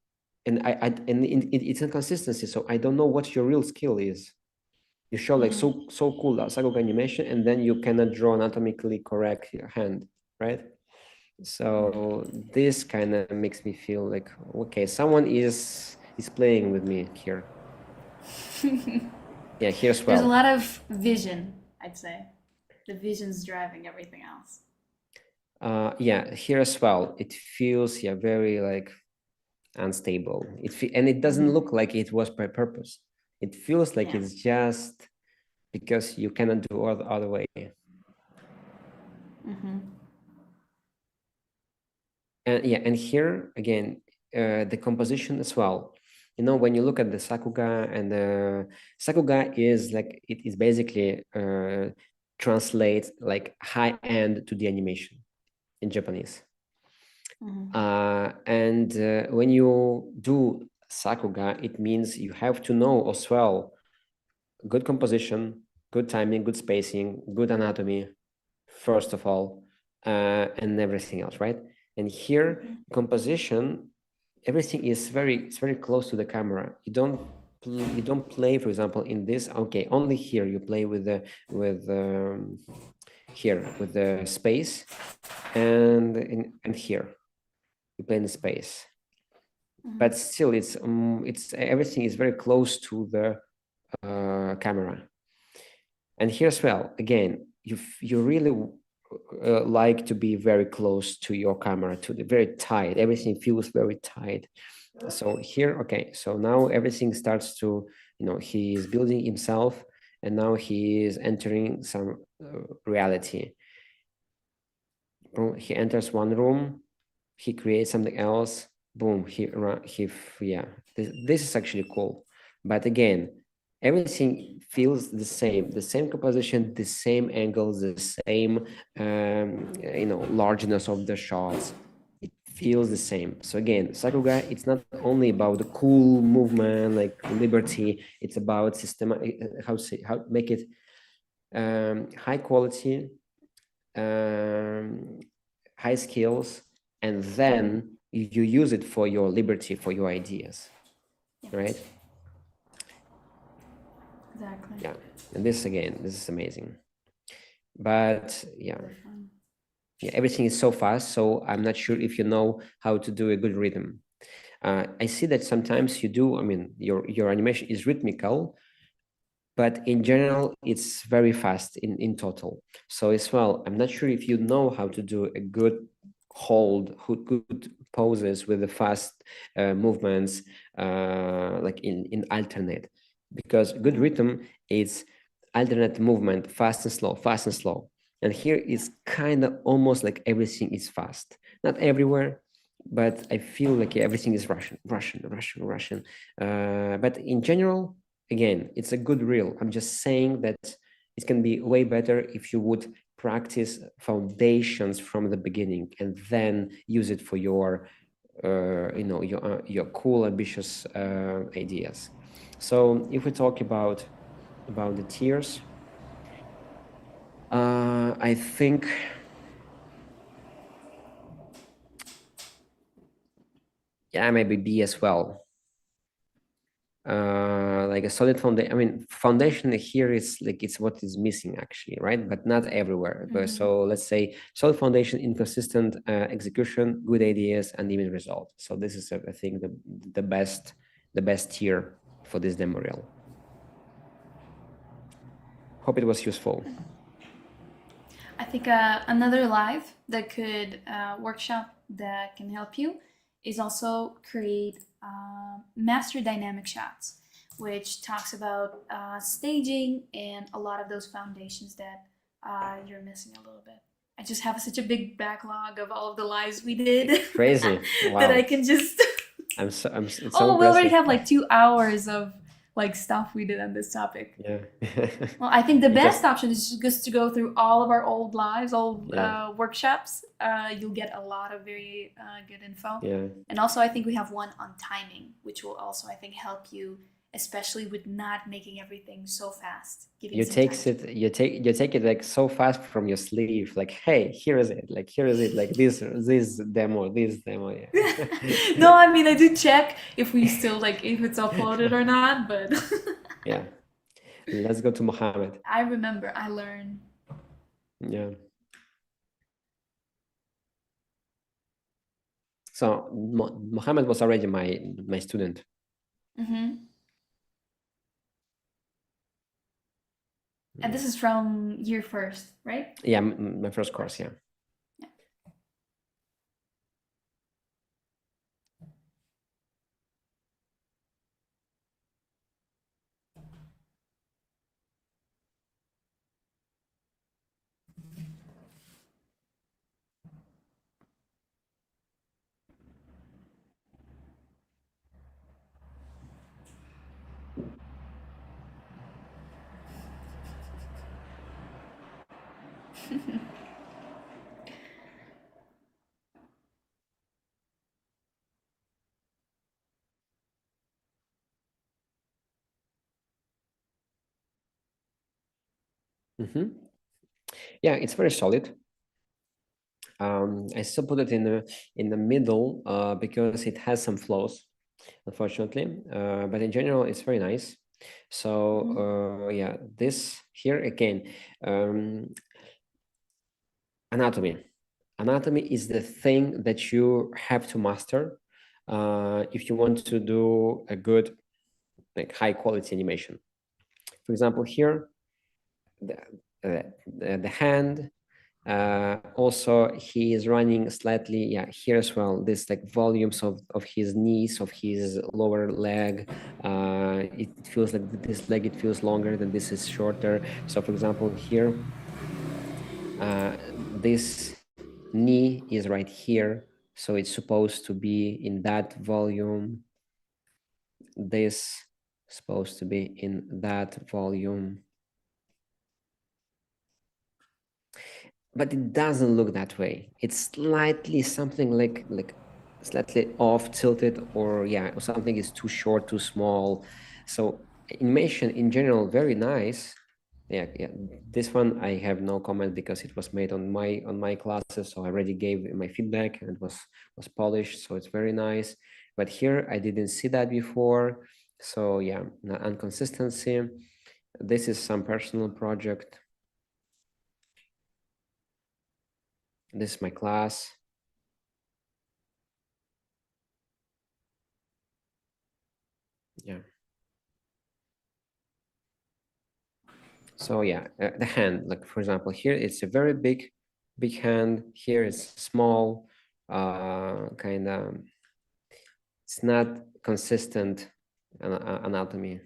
And it's inconsistency. So I don't know what your real skill is. You show like so cool Sakuga animation, and then you cannot draw anatomically correct your hand, right? So this kind of makes me feel like, okay, someone is playing with me here. Yeah, here as well. There's a lot of vision, I'd say. The vision's driving everything else. Yeah, here as well. It feels very like unstable. And it doesn't look like it was by purpose. It feels like it's just because you cannot do it the other way. And yeah, and here again, the composition as well. You know, when you look at the Sakuga, and Sakuga is like, it is basically translates like high end to the animation in Japanese. And when you do Sakuga, it means you have to know as well good composition, good timing, good spacing, good anatomy, first of all, and everything else, right? And here, composition, everything is very close to the camera. You don't play, for example, in this. Okay, only here you play with the space, and here you play in the space. But still, it's everything is very close to the camera. And here as well, again, you really like to be very close to your camera, to the very tight. Everything feels very tight. So here, okay, so now everything starts to, he is building himself, and now he is entering some reality. Boom, he enters one room, he creates something else. Boom, yeah, this is actually cool. But again, everything feels the same composition, the same angles, the same, largeness of the shots. It feels the same. So again, Sakuga, it's not only about the cool movement, like liberty, it's about system, how make it high quality, high skills, and then you use it for your liberty, for your ideas, right? Exactly. Yeah, and this is amazing. But yeah, everything is so fast, so I'm not sure if you know how to do a good rhythm. I see that sometimes you do, I mean, your animation is rhythmical, but in general, it's very fast in total. So as well, I'm not sure if you know how to do a good hold, good poses with the fast movements, like in alternate, because good rhythm is alternate movement, fast and slow, fast and slow. And here it's kind of almost like everything is fast, not everywhere, but I feel like everything is Russian. But in general, again, it's a good reel. I'm just saying that it can be way better if you would practice foundations from the beginning and then use it for your, your cool, ambitious ideas. So if we talk about the tiers, I think maybe B as well. Like a solid foundation. I mean, foundation here is like it's what is missing actually, right? But not everywhere. But so let's say solid foundation, inconsistent execution, good ideas, and even result. So this is, I think, the best tier for this demo reel. Hope it was useful. I think another live that could workshop that can help you is also create master dynamic shots, which talks about staging and a lot of those foundations that you're missing a little bit. I just have such a big backlog of all of the lives we did. Crazy. Wow. That I can just. it's so we already impressive. have like 2 hours of like stuff we did on this topic. Yeah. Well, I think the best option is just to go through all of our old lives, workshops. You'll get a lot of very good info. Yeah. And also, I think we have one on timing, which will also, I think, help you, especially with not making everything so fast. You take it like so fast from your sleeve, like, hey, here is it, like this demo. Yeah. No, I mean, I do check if we still if it's uploaded or not, but yeah. Let's go to Mohammed. I remember I learned. Yeah. So Mohammed was already my student. And this is from year first, right? Yeah, my first course, yeah. Yeah, it's very solid. I still put it in the middle because it has some flaws, unfortunately. But in general, it's very nice. So yeah, this here again, anatomy. Anatomy is the thing that you have to master if you want to do a good, like high quality animation. For example, here, the hand. Also, he is running slightly, yeah, here as well. This like volumes of his knees, of his lower leg. It feels like this leg, it feels longer than this is shorter. So for example, here, this knee is right here. So it's supposed to be in that volume. This supposed to be in that volume. But it doesn't look that way. It's slightly something like slightly off tilted, or yeah, or something is too short, too small. So animation in general, very nice. Yeah. This one I have no comment because it was made on my classes, so I already gave my feedback and it was polished, so it's very nice. But here I didn't see that before, so yeah, inconsistency. This is some personal project. This is my class. Yeah. So yeah, the hand, like for example, here it's a very big hand. Here it's small, kind of. It's not consistent anatomy.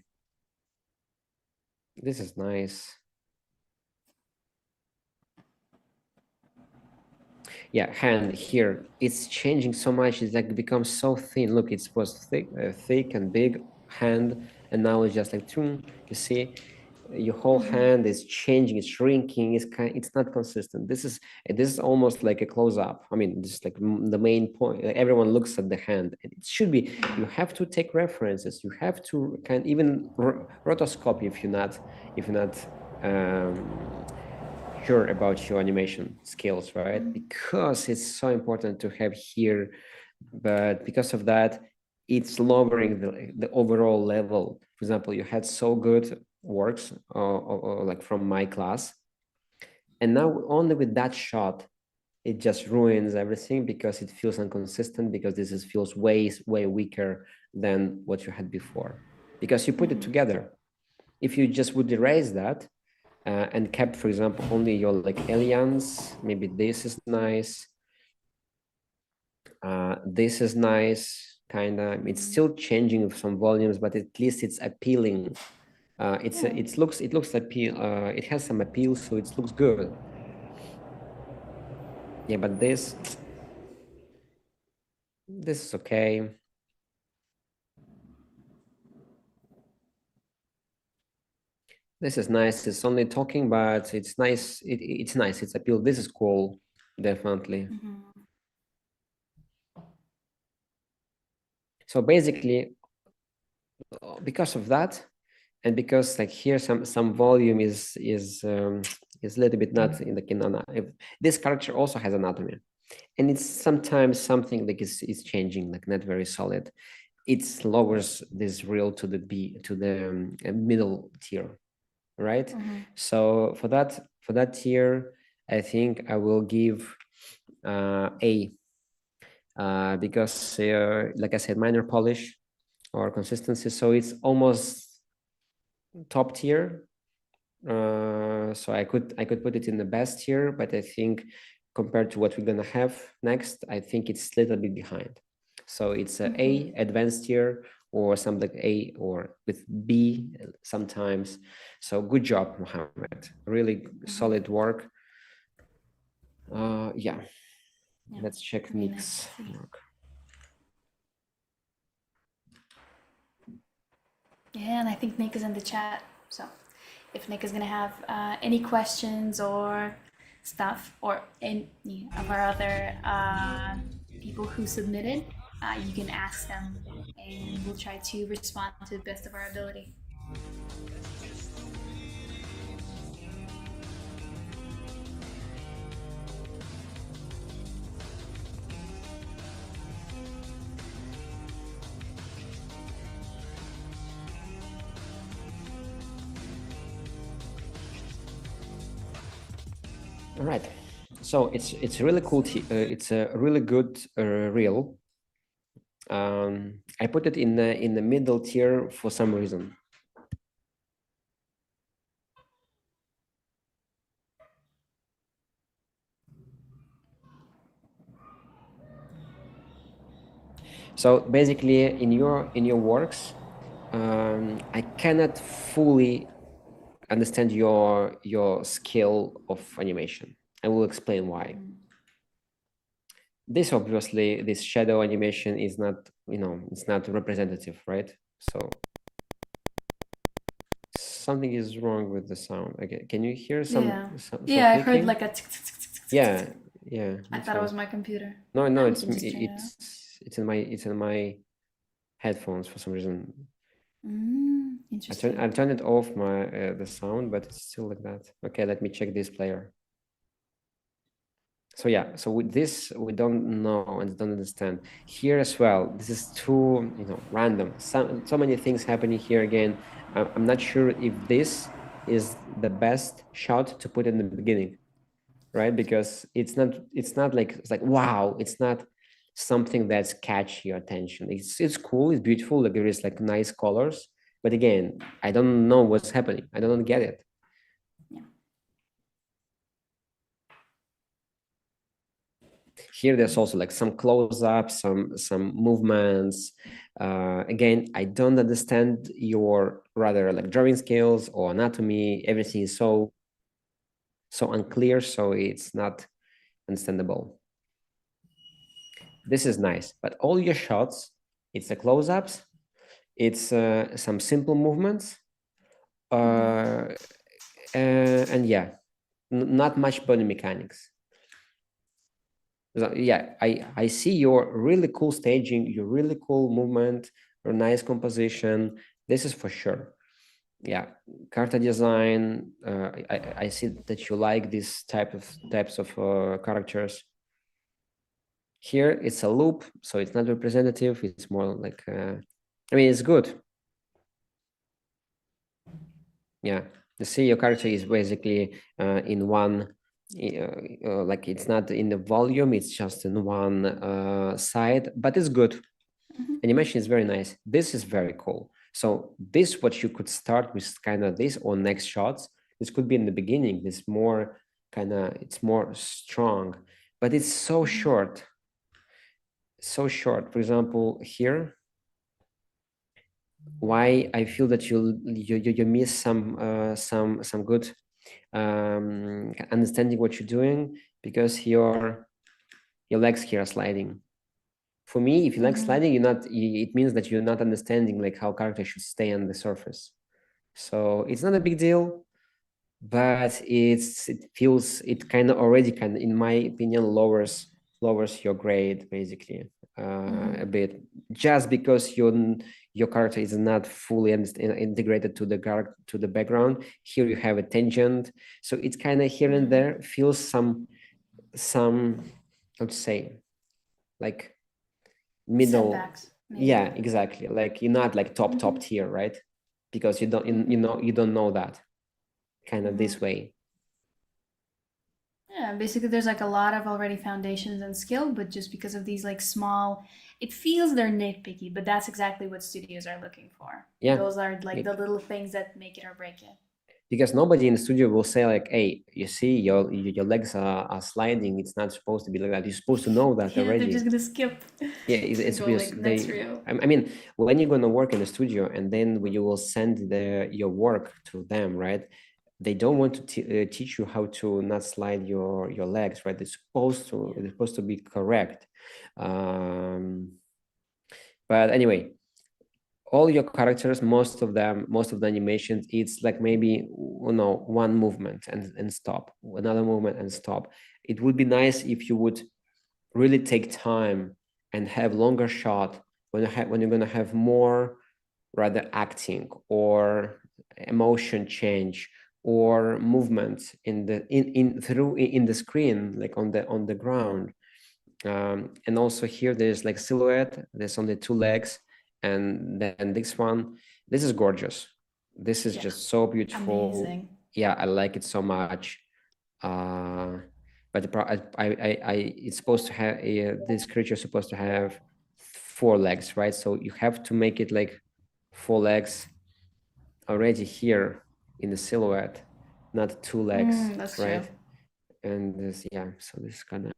This is nice. Yeah, hand here, it's changing so much. It's like becomes so thin. Look, it was thick and big hand, and now it's just like, you see, your whole hand is changing, it's shrinking, it's not consistent. This is almost like a close-up. I mean, this is like the main point. Like everyone looks at the hand. It should be, you have to take references, you have to even rotoscopy if you're not sure about your animation skills, right? Because it's so important to have here, but because of that, it's lowering the overall level. For example, you had so good works like from my class, and now only with that shot, it just ruins everything because it feels inconsistent, because this feels way weaker than what you had before, because you put it together. If you just would erase that, and kept, for example, only your like aliens, maybe this is nice. This is nice, kind of. It's still changing some volumes, but at least it's appealing. It looks appeal. It has some appeal, so it looks good. Yeah, but this is okay. This is nice. It's only talking, but it's nice. It's nice. It's appeal. This is cool, definitely. So basically, because of that, and because like here some volume is a little bit not in the canon. This character also has anatomy, and it's sometimes something like is changing, like not very solid. It lowers this reel to the middle tier, right? So for that tier, I think I will give A, because like I said, minor polish or consistency, so it's almost top tier. So I could put it in the best tier, but I think compared to what we're gonna have next, I think it's a little bit behind. So it's A, advanced tier, or something like A, or with B sometimes. So good job, Mohammed. Really solid work. Yeah. Let's check Nick's work. Yeah, and I think Nick is in the chat. So if Nick is gonna have any questions or stuff, or any of our other people who submitted, you can ask them, and we'll try to respond to the best of our ability. All right, so it's really cool. It's a really good reel. I put it in the middle tier for some reason. So basically, in your works, I cannot fully understand your skill of animation. I will explain why. This obviously, this shadow animation is not, it's not representative, right? So something is wrong with the sound. Okay, can you hear some? Yeah. Some Yeah, I heard clicking? like a tick, tick, tick, tick, tick, tick, Yeah, tick. yeah. I thought it was my computer. No, We it's can just turn it off. it's in my headphones for some reason. Interesting. I turned it off the sound, but it's still like that. Okay, let me check this player. So yeah, so with this we don't know and don't understand. Here as well, this is too random. So many things happening here again. I'm not sure if this is the best shot to put in the beginning, right? Because it's not like wow, it's not something that's catch your attention. It's cool, it's beautiful, like there is like nice colors, but again, I don't know what's happening. I don't get it. Here there's also like some close-ups, some movements. Again, I don't understand your rather like drawing skills or anatomy. Everything is so unclear, so it's not understandable. This is nice, but all your shots, it's the close-ups, it's some simple movements, and yeah, not much body mechanics. So, yeah, I see your really cool staging, your really cool movement, your nice composition. This is for sure. Yeah, character design. I see that you like these types of characters. Here it's a loop, so it's not representative. It's more like, I mean, it's good. Yeah, the see your character is basically in one. Like it's not in the volume, it's just in one side, but it's good. Animation is very nice. This is very cool. So this, what you could start with kind of this or next shots. This could be in the beginning. This more kind of, it's more strong, but it's so short. So short. For example, here, why I feel that you miss some good understanding what you're doing, because your legs here are sliding. For me, if you like sliding, it means that you're not understanding like how character should stay on the surface. So it's not a big deal, but it kind of already in my opinion, lowers your grade basically a bit, just because your character is not fully integrated to the background. Here you have a tangent, so it's kind of here and there feels some how to say, like middle setbacks, maybe. Yeah, exactly, like you're not like top tier, right? Because you don't you don't know that kind of this way. Yeah, basically there's like a lot of already foundations and skill, but just because of these like small, it feels they're nitpicky, but that's exactly what studios are looking for. Yeah. Those are like the little things that make it or break it. Because nobody in the studio will say like, hey, you see your legs are sliding, it's not supposed to be like that. You're supposed to know that Yeah, already. they're just gonna skip. Yeah, it's go because like next reel. I mean, when you're gonna work in the studio and then when you will send your work to them, right? They don't want to teach you how to not slide your legs, right? It's supposed to be correct. But anyway, all your characters, most of the animations, it's like maybe one movement and stop, another movement and stop. It would be nice if you would really take time and have longer shot when you're gonna have more rather acting or emotion change or movement in the screen, like on the ground. And also here there's like silhouette, there's only two legs, and then this is gorgeous. This is just so beautiful. Amazing. Yeah, I like it so much. But it's supposed to have this creature is supposed to have 4 legs, right? So you have to make it like 4 legs already here in the silhouette, not 2 legs, That's right? true. And this, yeah, so this kind of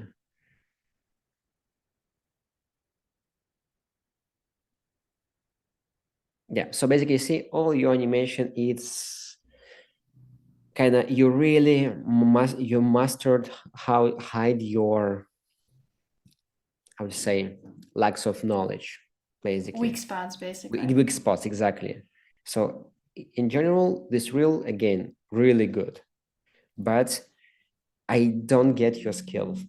Yeah, so basically, you see, all your animation, it's kind of, you really you mastered how hide your, I would say, lacks of knowledge, basically. Weak spots, basically. Weak spots, exactly. So in general, this reel, again, really good, but I don't get your skills.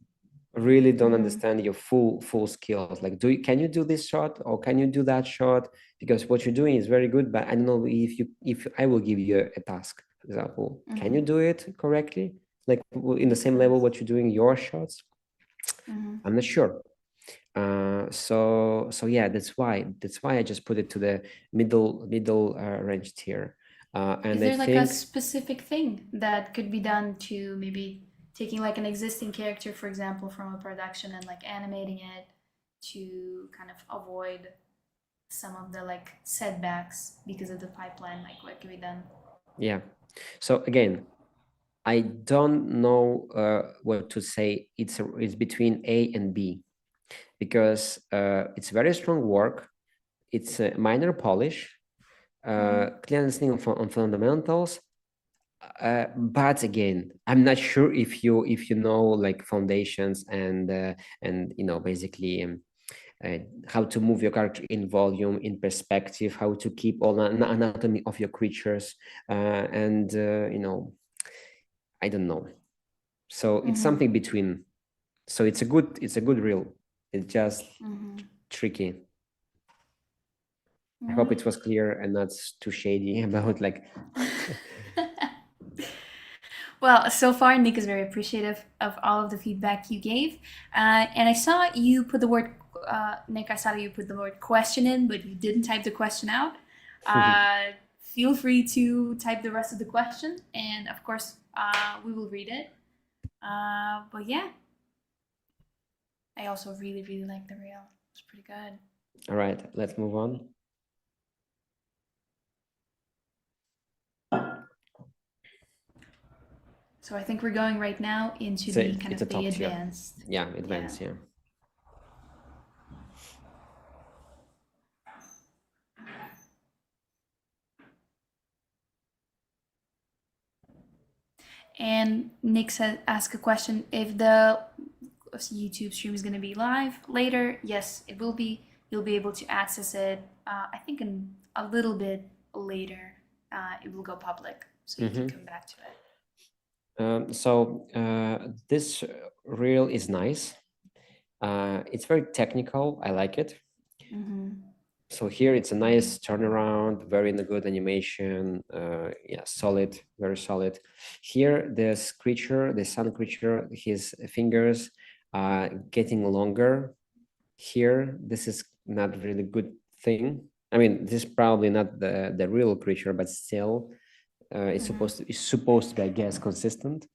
Really don't understand your full skills. Like, can you do this shot, or can you do that shot? Because what you're doing is very good, but I don't know if I will give you a task, for example, can you do it correctly? Like in the same level what you're doing your shots? I'm not sure. So yeah, that's why I just put it to the middle range tier. And Is there I like think a specific thing that could be done to maybe taking like an existing character, for example, from a production and like animating it to kind of avoid some of the like setbacks because of the pipeline? Like, what can be done? yeah. So again, I don't know what to say. It's between A and B, because it's very strong work. It's a minor polish, clear understanding on fundamentals. But again, I'm not sure if you know like foundations and basically how to move your character in volume, in perspective, how to keep all anatomy of your creatures, and I don't know. So it's something between. So it's a good reel. It's just tricky. I hope it was clear and not too shady about like. Well, so far, Nick is very appreciative of all of the feedback you gave. And I saw you put the word, Nick, I saw you put the word question in, but you didn't type the question out. Feel free to type the rest of the question. And of course, we will read it. But yeah, I also really, really like the reel. It's pretty good. All right, let's move on. So I think we're going right now into the kind of the advanced. Yeah, advanced, yeah. And Nick said, ask a question. If the YouTube stream is going to be live later, yes, it will be. You'll be able to access it. I think in a little bit later, it will go public, so you can come back to it. So this reel is nice. It's very technical. I like it. So here it's a nice turnaround, very good animation. Yeah, solid, very solid. Here, this creature, the sun creature, his fingers are getting longer. Here, this is not really good thing. I mean, this is probably not the real creature, but still, it's supposed to be, I guess, consistent.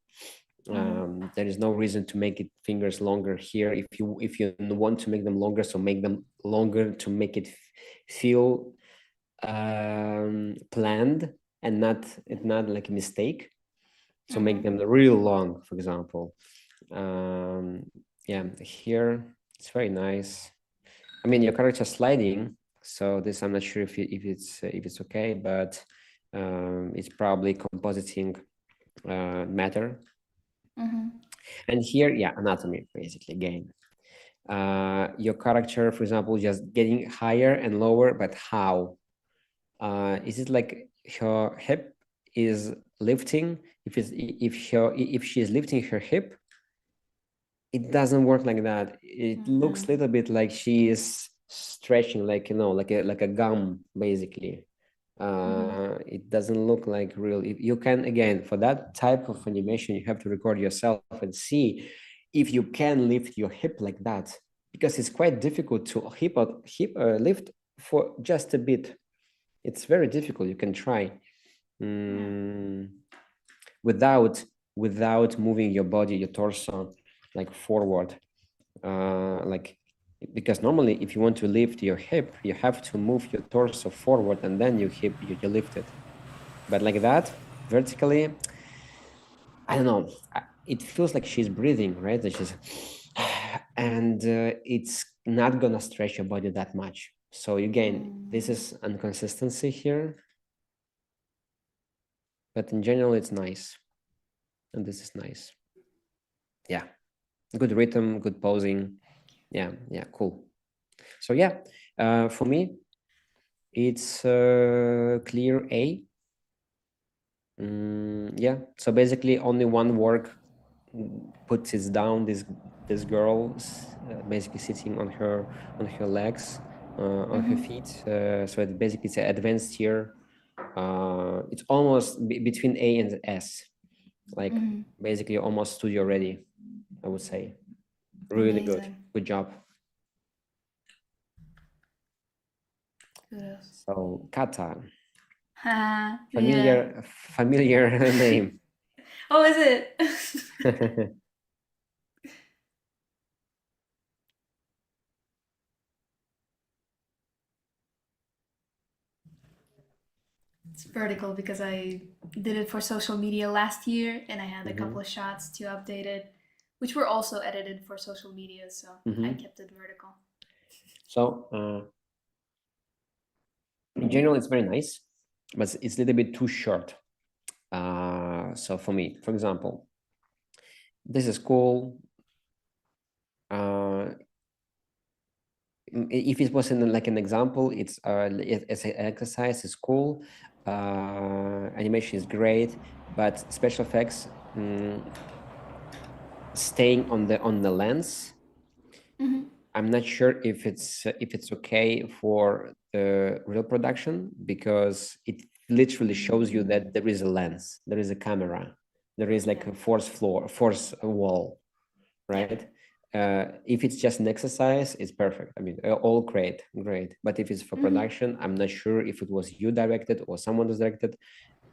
There is no reason to make it fingers longer here. If you want to make them longer, so make them longer to make it feel planned and not like a mistake. So make them real long, for example. Yeah, here it's very nice. I mean, your character sliding, so this I'm not sure if it's okay, but it's probably compositing matter. And here, yeah, anatomy basically again. Your character, for example, just getting higher and lower, but how? Is it like her hip is lifting? If she is lifting her hip, it doesn't work like that. It looks a little bit like she is stretching, like like a gum basically. It doesn't look like real. If you can, again, for that type of animation, you have to record yourself and see if you can lift your hip like that, because it's quite difficult to lift for just a bit. It's very difficult. You can try without moving your body, your torso, like forward, because normally if you want to lift your hip, you have to move your torso forward and then you lift it. But like that, vertically, I don't know. It feels like she's breathing, right? And it's not gonna stretch your body that much. So again, this is inconsistency here, but in general, it's nice. And this is nice. Yeah, good rhythm, good posing. Yeah, cool. So yeah, for me, it's clear A. Yeah, so basically only one work puts it down. This girl basically sitting on her legs, on her feet. So it basically it's an advanced tier. It's almost between A and S, like basically almost studio ready, I would say. Really good. Amazing. Good job. Kudos. So Kata, Yeah. familiar name. Oh, is it? It's vertical because I did it for social media last year and I had a couple of shots to update it, which were also edited for social media, so I kept it vertical. So in general, it's very nice, but it's a little bit too short. So for me, for example, this is cool. If it was in like an example, it's as an exercise is cool. Animation is great, but special effects staying on the lens. I'm not sure if it's okay for the real production, because it literally shows you that there is a lens, there is a camera, there is like a force wall, right? If it's just an exercise, it's perfect. I mean, all great. But if it's for production, I'm not sure if it was you directed or someone was directed.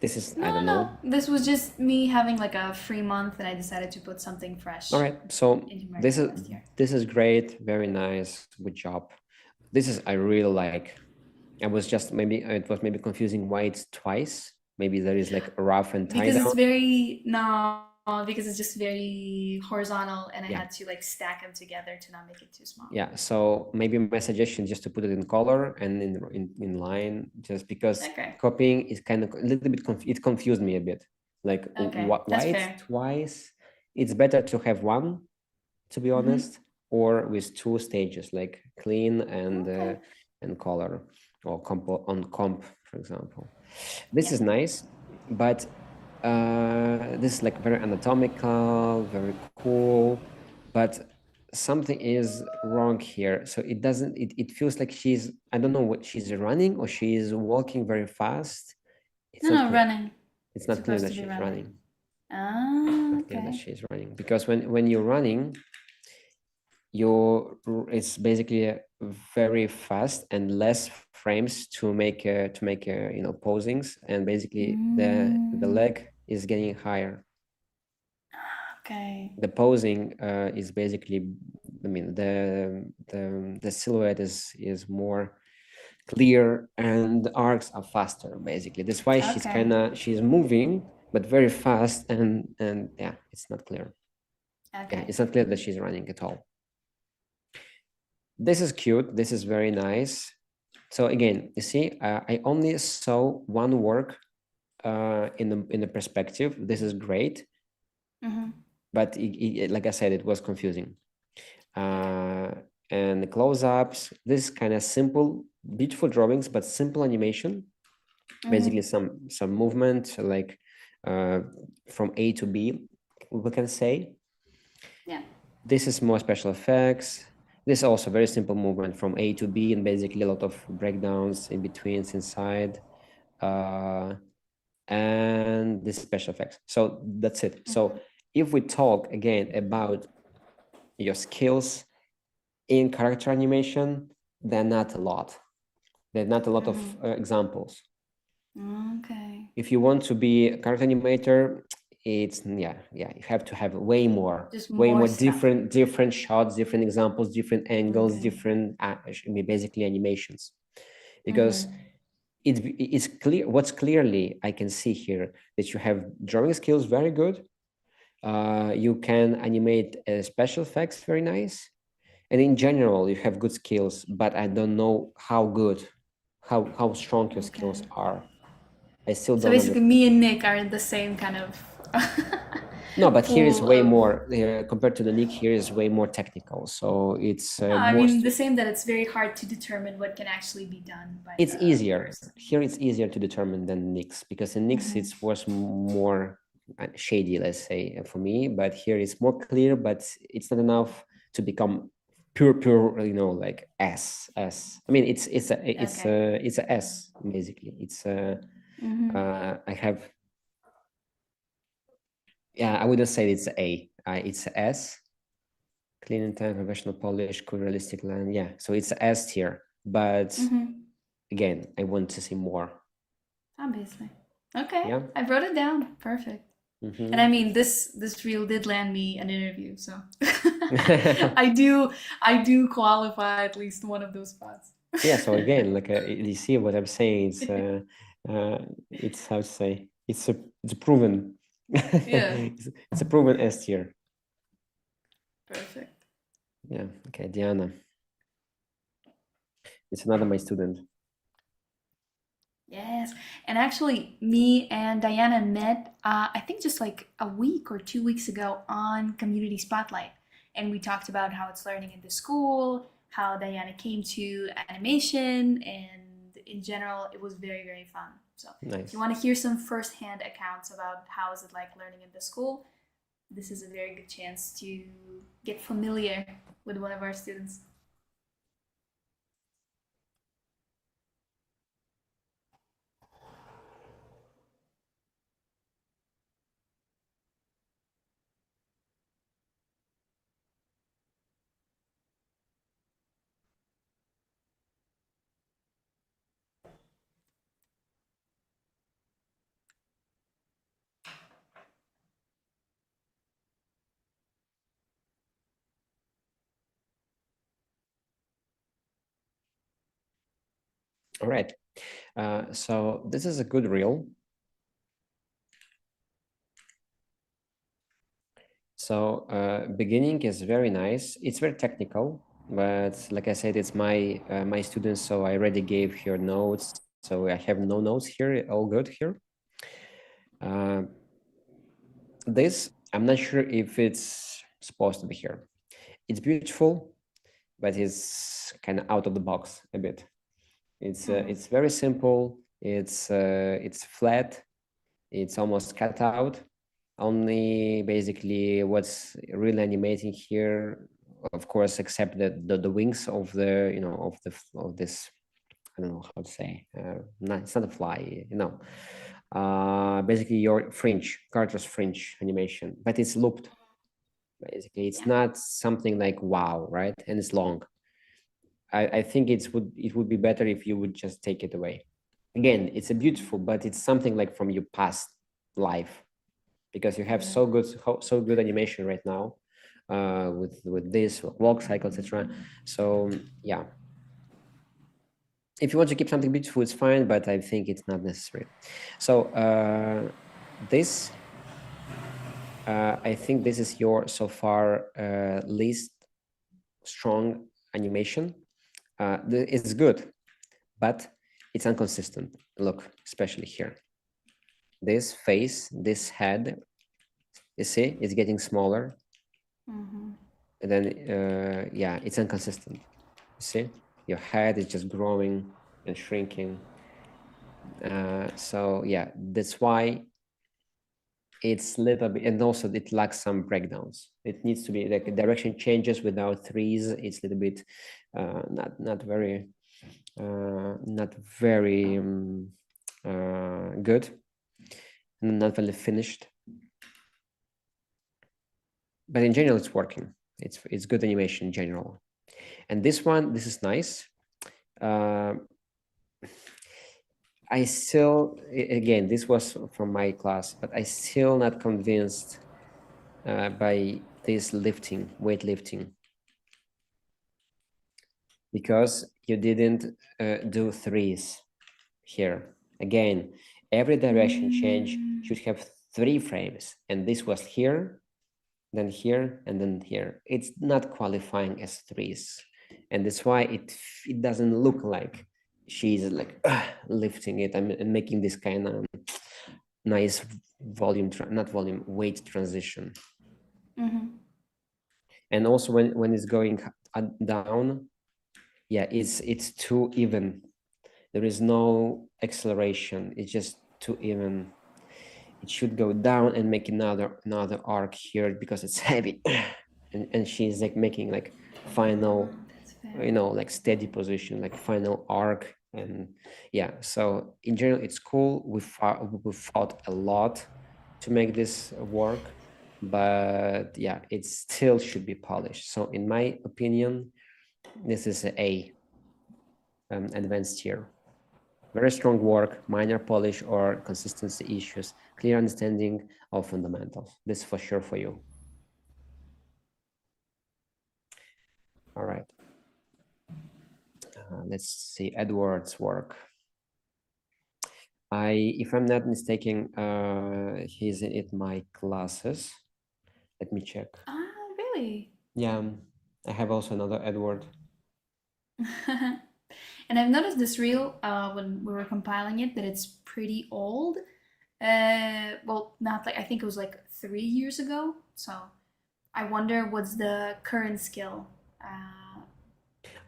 This is, I don't know. This was just me having like a free month and I decided to put something fresh. All right, so into my this last year. is great, very nice, good job. This is I really like. It was maybe confusing why it's twice. Maybe there is like a rough and tie Because down. it's very because it's just very horizontal and I Yeah. had to like stack them together to not make it too small. Yeah, so maybe my suggestion just to put it in color and in line, just because copying is kind of a little bit it confused me a bit. Like why fair. it's twice? It's better to have one, to be honest, or with two stages, like clean and color, or comp, for example. This is nice, but this is like very anatomical, very cool, but something is wrong here. So it feels like she's, I don't know what she's running or she is walking very fast. It's not clear. Running. It's not clear that she's running. Not clear that Okay. she's running, because when you're running, it's basically very fast and less frames to make posings, and basically the leg is getting higher. Okay. The posing is basically, I mean, the silhouette is more clear and the arcs are faster, basically. That's why she's moving but very fast, and yeah, it's not clear. Okay. Yeah, it's not clear that she's running at all. This is cute. This is very nice. So again, you see, I only saw one work in the perspective. This is great, but like I said, it was confusing. And the close-ups, this kind of simple, beautiful drawings, but simple animation. Basically, some movement, like from A to B, we can say. Yeah. This is more special effects. This is also very simple movement from A to B, and basically a lot of breakdowns in between, inside, and this special effects. So that's it. So if we talk again about your skills in character animation, they're not a lot. There are not a lot of examples. Okay. If you want to be a character animator, it's you have to have way more different shots, different examples, different angles, different basically animations, because it's clear what's clearly I can see here that you have drawing skills very good. You can animate special effects very nice, And in general, you have good skills, but I don't know how good, how strong your skills are. I still So don't basically, understand. me and Nick are in the same kind of No, but here is pool way of. more compared to the Nick. Here is way more technical, so it's No, I more. mean the same that it's very hard to determine what can actually be done by It's the easier person. here. It's easier to determine than Nix, because in Nix Mhm. it was more shady, let's say, for me. But here it's more clear, but it's not enough to become pure, you know, like S. I mean, it's a S basically. It's Mhm. I have, yeah, I wouldn't say it's A. It's a S. Clean and time, professional polish, cool, realistic line. Yeah, so it's a S tier. But Mhm. again, I want to see more. Obviously. Okay. Yeah. I wrote it down. Perfect. Mhm. And I mean this reel did land me an interview, so I do qualify at least one of those spots. Yeah, so again, like you see what I'm saying, it's how to say, it's proven. Yeah. It's a proven S tier. Perfect. Yeah. Okay, Diana. It's another my student. Yes. And actually, me and Diana met, I think just like a week or 2 weeks ago on Community Spotlight. And we talked about how it's learning in the school, how Diana came to animation, and in general, it was very, very fun. So Nice. if you want to hear some firsthand accounts about how is it like learning in the school, this is a very good chance to get familiar with one of our students. All right. So this is a good reel. So beginning is very nice. It's very technical, but like I said, it's my students, so I already gave here notes. So I have no notes here, all good here. This, I'm not sure if it's supposed to be here. It's beautiful, but it's kind of out of the box a bit. It's very simple. It's flat. It's almost cut out. Only basically what's really animating here, of course, except the wings of the, you know, of this, I don't know how to say, it's not a fly, you know. Basically your fringe, Carter's fringe animation, but it's looped. Basically, it's not something like wow, right? And it's long. I think it would be better if you would just take it away. Again, it's a beautiful, but it's something like from your past life, because you have so good animation right now, with this walk cycle, etc. So yeah, if you want to keep something beautiful, it's fine, but I think it's not necessary. So this, I think this is your so far least strong animation. It's good, but it's inconsistent. Look, especially here. This face, this head, you see, it's getting smaller. Mm-hmm. And then, yeah, it's inconsistent. You see, your head is just growing and shrinking. So yeah, that's why it's a little bit, and also it lacks some breakdowns. It needs to be like direction changes without threes. It's a little bit not very good, and not very finished. But in general, it's working. It's good animation in general. And this one, this is nice. I still, again, this was from my class, but I still not convinced by this weightlifting, because you didn't do threes here. Again, every direction change should have 3 frames, and this was here, then here, and then here. It's not qualifying as threes, and that's why it doesn't look like she's like lifting it and making this kind of nice volume, not volume, weight transition. And also when it's going down, yeah, it's too even. There is no acceleration. It's just too even. It should go down and make another arc here because it's heavy, and she's like making like final, you know, like steady position, like final arc. And yeah, so in general it's cool. We fought a lot to make this work, but yeah, it still should be polished. So in my opinion, this is a advanced tier. Very strong work, minor polish or consistency issues, clear understanding of fundamentals. This for sure for you. All right. Let's see Edward's work. If I'm not mistaken, he's in my classes. Let me check. Ah, really? Yeah, I have also another Edward. And I've noticed this reel when we were compiling it that it's pretty old. Well, not like, I think it was like 3 years ago. So I wonder what's the current skill.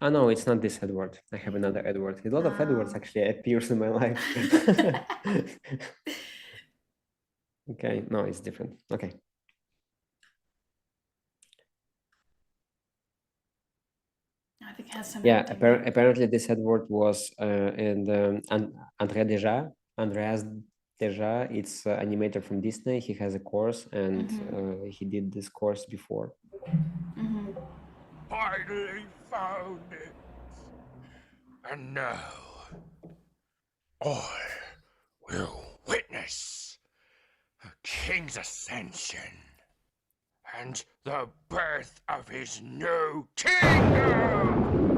Oh no, it's not this Edward. I have another Edward. A lot of Edwards actually appears in my life. Okay, no, it's different. Okay. I think it has some. Yeah, apparently this Edward was in the Andreas Deja. It's an animator from Disney. He has a course, and he did this course before. Finally found it. And now, I will witness a king's ascension and the birth of his new kingdom!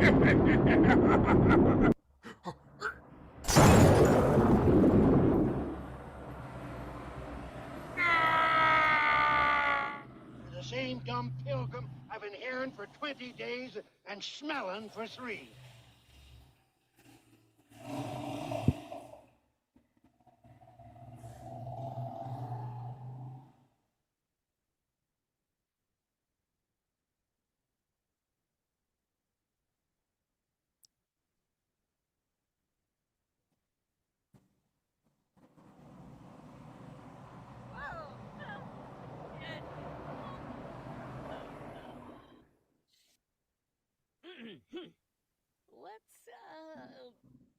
The same dumb pilgrim I've been hearing for 20 days and smelling for 3.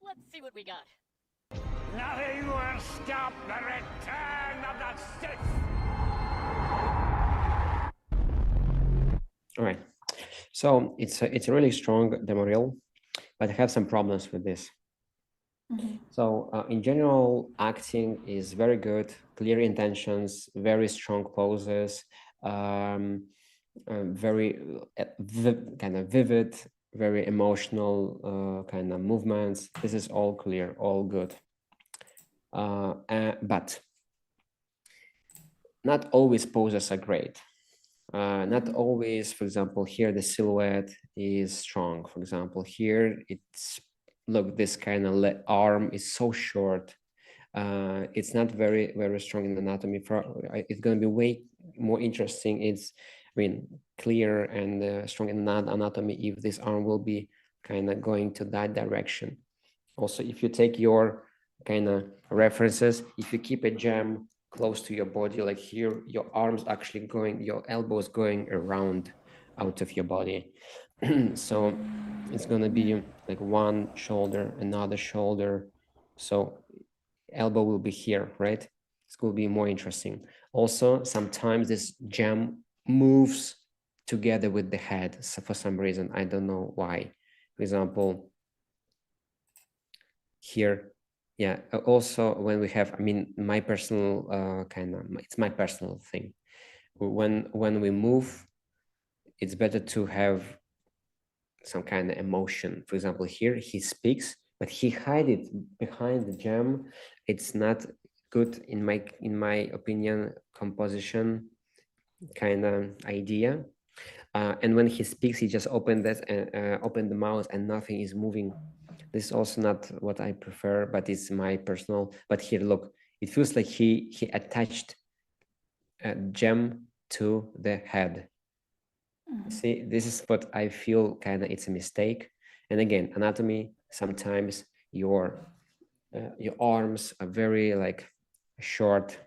Let's see what we got. Nothing will stop the return of the Sith! All right. So it's a really strong demo reel, but I have some problems with this. So in general, acting is very good, clear intentions, very strong poses, very kind of vivid, very emotional kind of movements. This is all clear, all good. But not always poses are great. Not always, for example, here the silhouette is strong. For example, here it's, look, this kind of arm is so short. It's not very, very strong in anatomy. It's going to be way more interesting. It's, I mean, clear and strong in anatomy if this arm will be kind of going to that direction. Also, if you take your kind of references, if you keep a jam close to your body, like here, your arms actually going, your elbows going around out of your body. So it's going to be like one shoulder, another shoulder. So elbow will be here, right? It's going to be more interesting. Also, sometimes this jam moves together with the head. So for some reason, I don't know why. For example, here, yeah. Also, when we have, I mean, my personal it's my personal thing. When we move, it's better to have some kind of emotion. For example, here he speaks, but he hide it behind the jam. It's not good in my opinion. Composition. kind of idea. And when he speaks, he just opened the mouth and nothing is moving. This is also not what I prefer, but it's my personal. But here, look, it feels like he attached a gem to the head. See, this is what I feel kind of it's a mistake. And again, anatomy, sometimes your arms are very like short,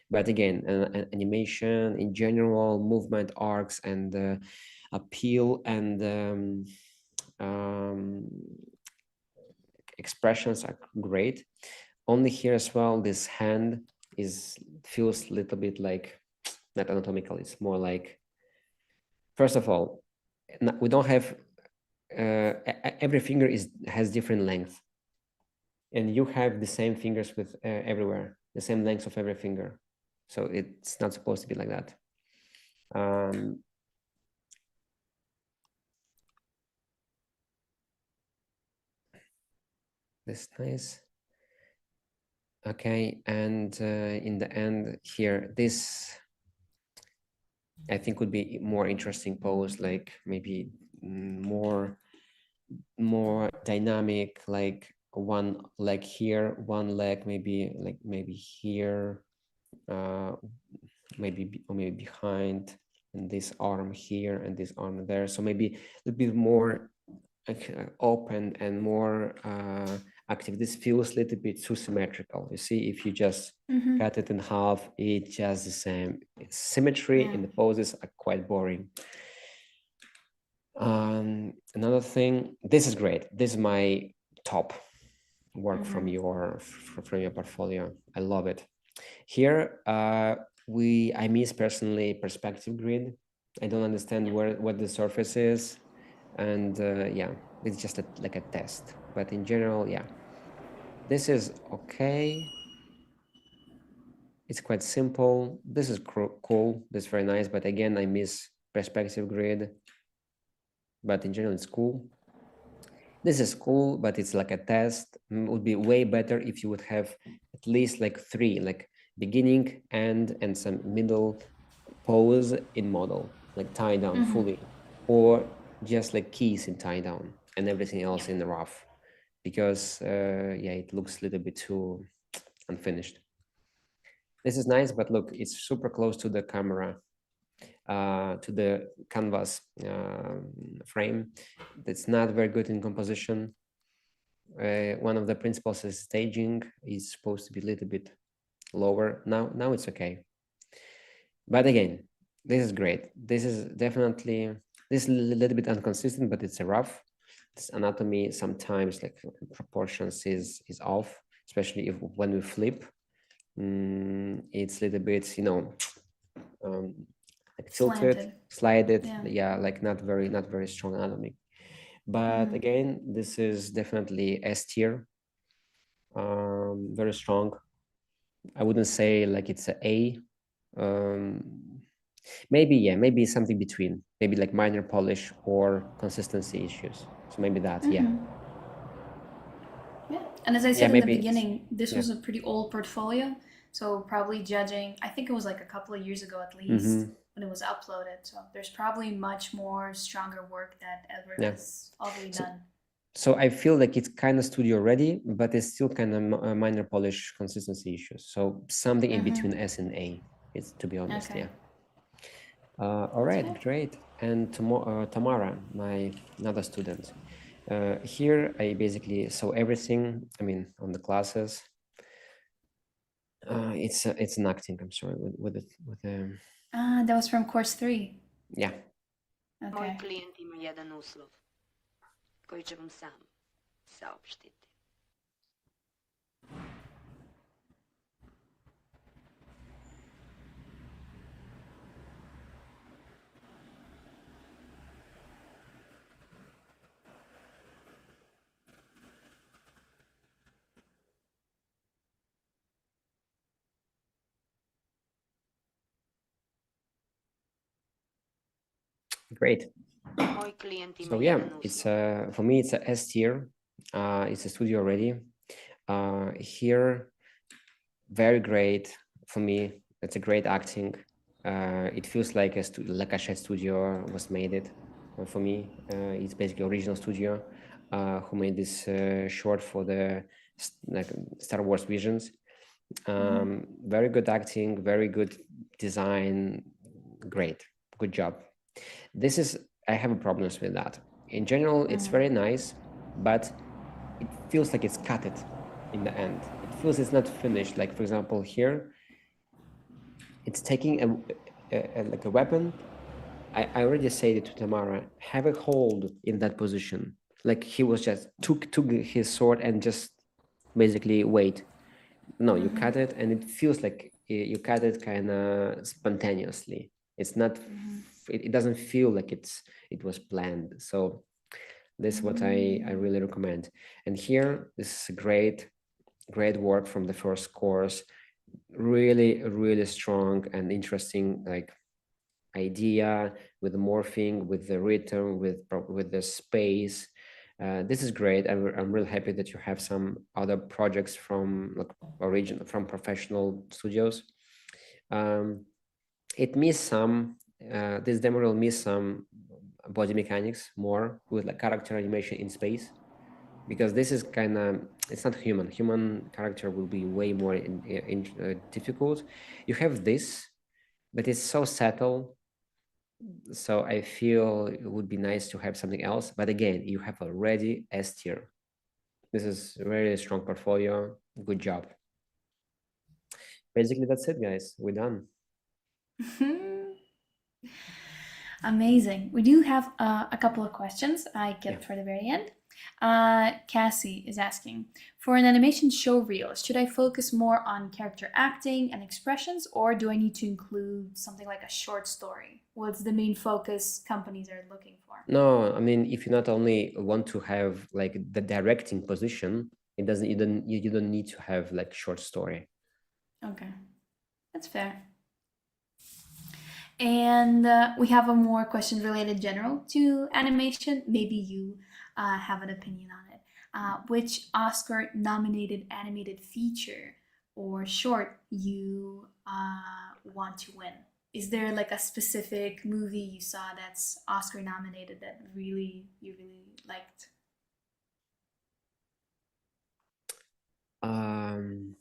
but again, an animation in general, movement arcs and appeal and expressions are great. Only here as well, this hand feels a little bit like not anatomical. It's more like, first of all, we don't have every finger has different length, and you have the same fingers with everywhere, the same length of every finger. So it's not supposed to be like that. That's nice. Okay, and in the end here, this I think would be more interesting pose, like maybe more dynamic, like one leg here, one leg maybe here, maybe behind, and this arm here and this arm there. So maybe a little bit more open and more active. This feels a little bit too symmetrical. You see, if you just cut it in half, it's just the same. It's symmetry in the poses are quite boring. Another thing, this is great. This is my top work from your portfolio. I love it. Here, I miss personally perspective grid. I don't understand what the surface is, and yeah, it's just like a test. But in general, yeah, this is okay. It's quite simple. This is cool. This is very nice. But again, I miss perspective grid. But in general, it's cool. This is cool, but it's like a test. It would be way better if you would have at least like 3, like beginning, end, and some middle pose in model, like tie down fully, or just like keys in tie down and everything else in the rough, because yeah, it looks a little bit too unfinished. This is nice, but look, it's super close to the camera, to the canvas frame. That's not very good in composition. One of the principles is staging is supposed to be a little bit lower. Now it's okay. But again, this is great. This is definitely, this is a little bit inconsistent, but it's a rough. This anatomy sometimes like proportions is off, especially if when we flip, it's a little bit, you know, like tilted, slided, yeah, like not very strong anatomy. But again, this is definitely S tier, very strong. I wouldn't say like it's an A. Maybe something between, maybe like minor polish or consistency issues. So maybe that, yeah. Yeah, and as I said in the beginning, this was a pretty old portfolio. So probably judging, I think it was like a couple of years ago at least when it was uploaded. So there's probably much more stronger work that Edward has already done. So I feel like it's kind of studio ready, but it's still kind of minor polish consistency issues. So something in between S and A, it's, to be honest, yeah. All right, great. And Tamara, my another student. Here I basically saw everything. I mean, on the classes. It's an acting. I'm sorry with the. That was from course 3. Yeah. Okay. Kliент има jedan uslov koji će vam sam saopštiti. Great. Moj klijent ima So yeah, jedan uslov. it's for me it's a S tier. It's a studio ready. Here, very great for me. It's a great acting. It feels like a studio was made it for me. It's basically original studio who made this short for the like Star Wars Visions. Very good acting, very good design, great, good job. I have problems with that. In general, it's very nice, but it feels like it's cut it in the end. It feels it's not finished. Like for example, here, it's taking like a weapon. I already said it to Tamara, have a hold in that position. Like he was just took his sword and just basically wait. No, you cut it and it feels like you cut it kind of spontaneously. It's not, it doesn't feel like it was planned. So this is what I really recommend. And here, this is a great work from the first course. Really, really strong and interesting like idea with the morphing, with the rhythm, with the space. This is great. I'm really happy that you have some other projects from like from professional studios. It missed some. This demo will miss some body mechanics more with like character animation in space, because this is kind of, it's not human. Human character will be way more difficult. You have this, but it's so subtle. So I feel it would be nice to have something else. But again, you have already S tier. This is a very strong portfolio. Good job. Basically, that's it, guys. We're done. Amazing. We do have a couple of questions I kept for the very end. Cassie is asking, for an animation show reel, should I focus more on character acting and expressions, or do I need to include something like a short story? What's the main focus companies are looking for? No, I mean, if you not only want to have like the directing position, it doesn't, you don't need to have like short story. Okay, that's fair. And we have a more question related general to animation. Maybe you have an opinion on it. Which Oscar nominated animated feature or short you want to win? Is there like a specific movie you saw that's Oscar nominated that you really liked? I'm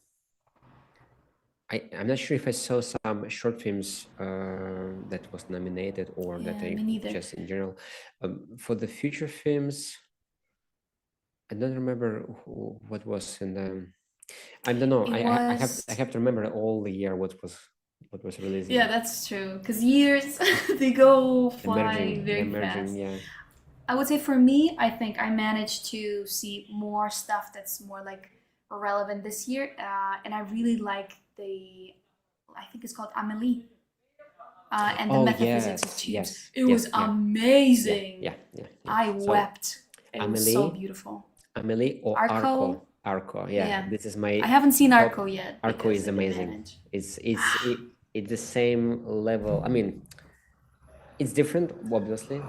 not sure if I saw some short films that was nominated or that I just in general. For the future films, I don't remember what was in the. I don't know. I have to remember all the year what was released. Yeah, that's true. Because years they go fly very fast. Yeah. I would say for me, I think I managed to see more stuff that's more like relevant this year, and I really like I think it's called Amélie, and the metaphysics of tubes. It was amazing. Yeah. I wept. It Amélie, was so beautiful. Amélie or Arco? Arco, yeah. This is my. I haven't seen Arco yet. Arco is amazing. It's the same level. I mean, it's different, obviously,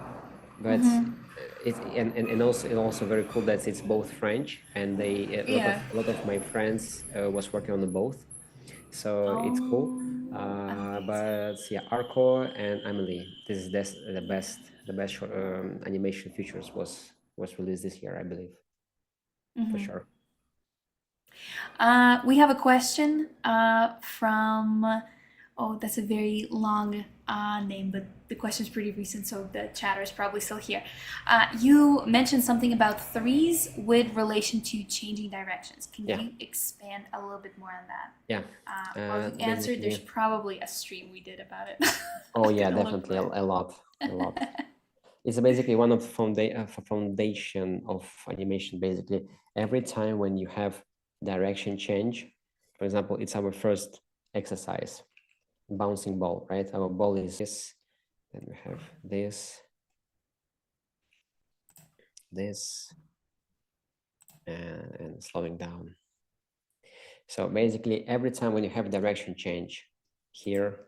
but it's and also very cool that it's both French, and a lot of my friends was working on the both, so it's cool. But yeah, Arco and Amélie, this is the best short, animation features was released this year, I believe, for sure. We have a question from. Oh, that's a very long name, but the question is pretty recent, so the chatter is probably still here. You mentioned something about threes with relation to changing directions. Can you expand a little bit more on that? Yeah. While you answered, there's probably a stream we did about it. Oh yeah, definitely a lot. It's basically one of the foundation of animation. Basically, every time when you have direction change, for example, it's our first exercise. Bouncing ball, right? Our ball is this, then we have this, and slowing down. So basically, every time when you have direction change, here,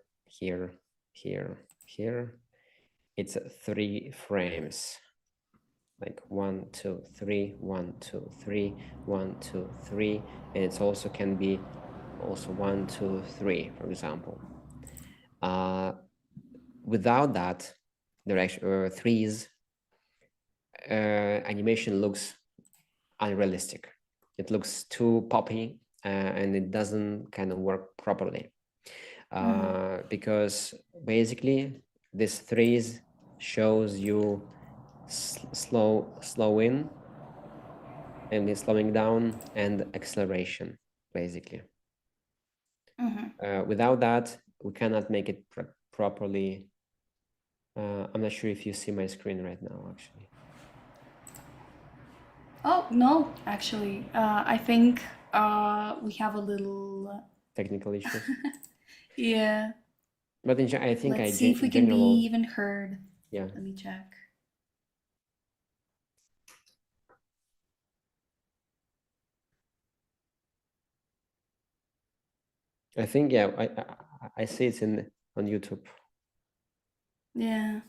it's 3 frames. Like 1, 2, 3, 1, 2, 3, 1, 2, 3, and it also can be 1, 2, 3, for example. Without that direction or threes, animation looks unrealistic. It looks too poppy, and it doesn't kind of work properly. Because basically this threes shows you slow in, and then slowing down, and acceleration, basically. Without that, we cannot make it properly. I'm not sure if you see my screen right now, actually. Oh, no, actually. I think we have a little... Technical issues. Yeah. But I think Let's see if we can be even heard. Yeah. Let me check. I think, yeah, I see it on YouTube. Yeah.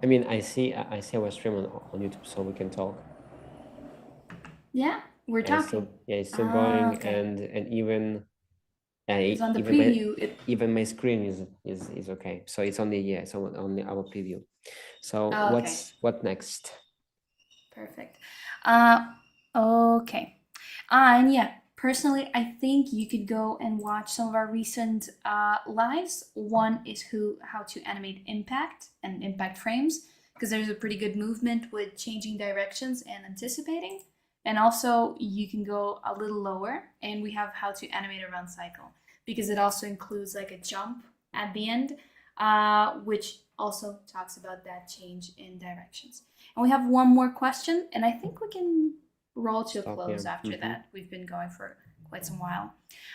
I mean, I see our stream on YouTube, so we can talk. Yeah, we're talking. It's still going, okay. and even It's on the preview. Even my screen is okay. So it's only it's only our preview. So okay. what next? Perfect. Okay. And yeah, personally, I think you could go and watch some of our recent lives. One is how to animate impact and impact frames, because there's a pretty good movement with changing directions and anticipating. And also you can go a little lower, and we have how to animate a run cycle, because it also includes like a jump at the end, which also talks about that change in directions. And we have one more question, and I think we can roll to a close after that. We've been going for quite some while.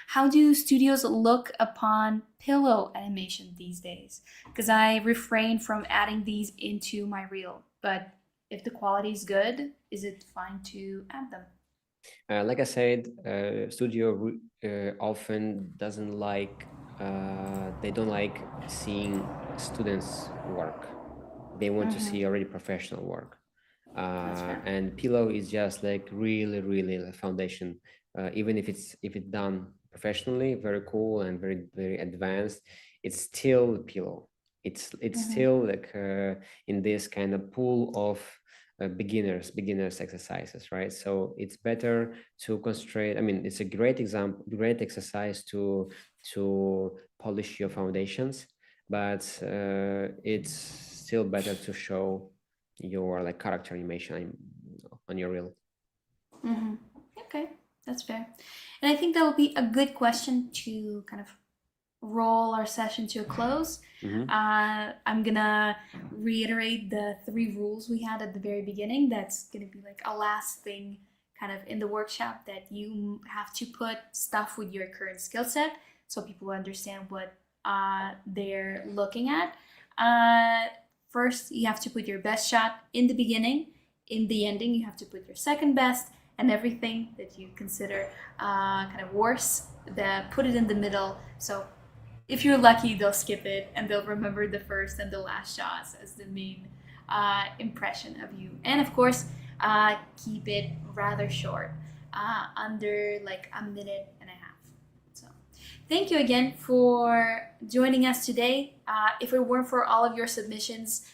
How do studios look upon pillow animation these days? Because I refrain from adding these into my reel, but if the quality is good, is it fine to add them? Like I said, studio often doesn't like, they don't like seeing students work. They want to see already professional work. And pillow is just like really the foundation. Even if it's done professionally, very cool and very advanced, it's still pillow. It's still like in this kind of pool of beginners exercises, right? So it's better to concentrate. I mean, it's a great exercise to polish your foundations, but it's still better to show your like character animation on your reel. Okay, that's fair. And I think that would be a good question to kind of roll our session to a close. I'm gonna reiterate the 3 rules we had at the very beginning. That's gonna be like a last thing kind of in the workshop, that you have to put stuff with your current skill set so people understand what they're looking at. First, you have to put your best shot in the beginning. In the ending, you have to put your second best, and everything that you consider kind of worse, put it in the middle. So if you're lucky, they'll skip it and they'll remember the first and the last shots as the main impression of you. And of course, keep it rather short, under like a minute and a half. So thank you again for joining us today. If it weren't for all of your submissions,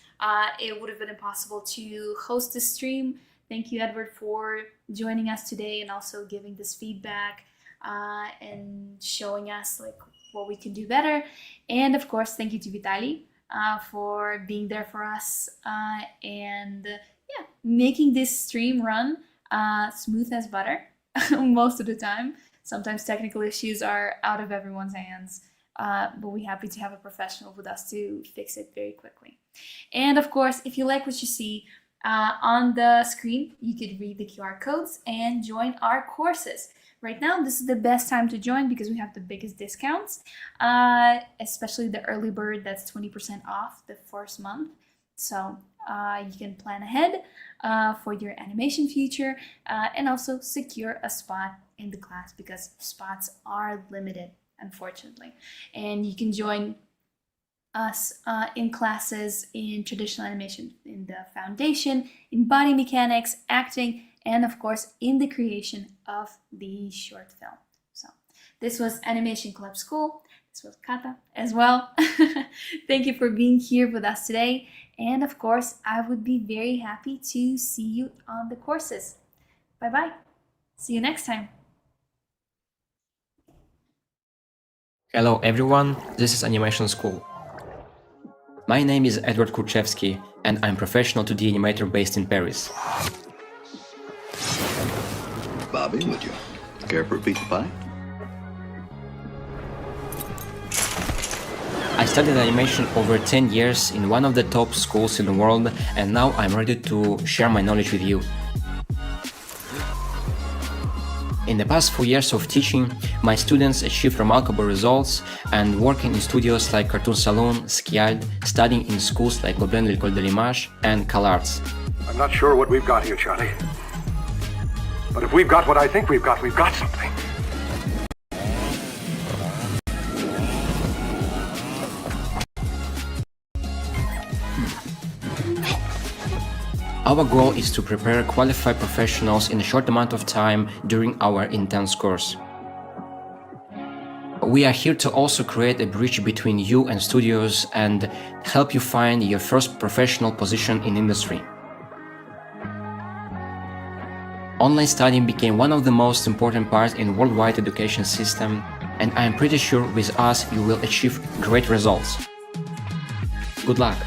it would have been impossible to host this stream. Thank you, Edward, for joining us today and also giving this feedback and showing us like what we can do better. And of course, thank you to Vitaly for being there for us and making this stream run smooth as butter most of the time. Sometimes technical issues are out of everyone's hands, but we're happy to have a professional with us to fix it very quickly. And of course, if you like what you see on the screen, you could read the QR codes and join our courses. Right now, this is the best time to join because we have the biggest discounts, especially the early bird. That's 20% off the first month. So you can plan ahead for your animation future and also secure a spot in the class, because spots are limited, unfortunately. And you can join us in classes in traditional animation, in the foundation, in body mechanics, acting, and of course in the creation of the short film. So this was Animation Club School. This was Kata as well. Thank you for being here with us today. And of course, I would be very happy to see you on the courses. Bye-bye. See you next time. Hello everyone, this is Animation School. My name is Edward Kurchevsky and I'm professional 2D animator based in Paris. Bobby, would you care for a piece of pie? I studied animation over 10 years in one of the top schools in the world, and now I'm ready to share my knowledge with you. In the past 4 years of teaching, my students achieved remarkable results and working in studios like Cartoon Saloon, Skiald, studying in schools like Gobelin l'École de l'Image and CalArts. I'm not sure what we've got here, Charlie. But if we've got what I think we've got something. Our goal is to prepare qualified professionals in a short amount of time during our intense course. We are here to also create a bridge between you and studios and help you find your first professional position in industry. Online studying became one of the most important parts in worldwide education system, and I am pretty sure with us you will achieve great results. Good luck!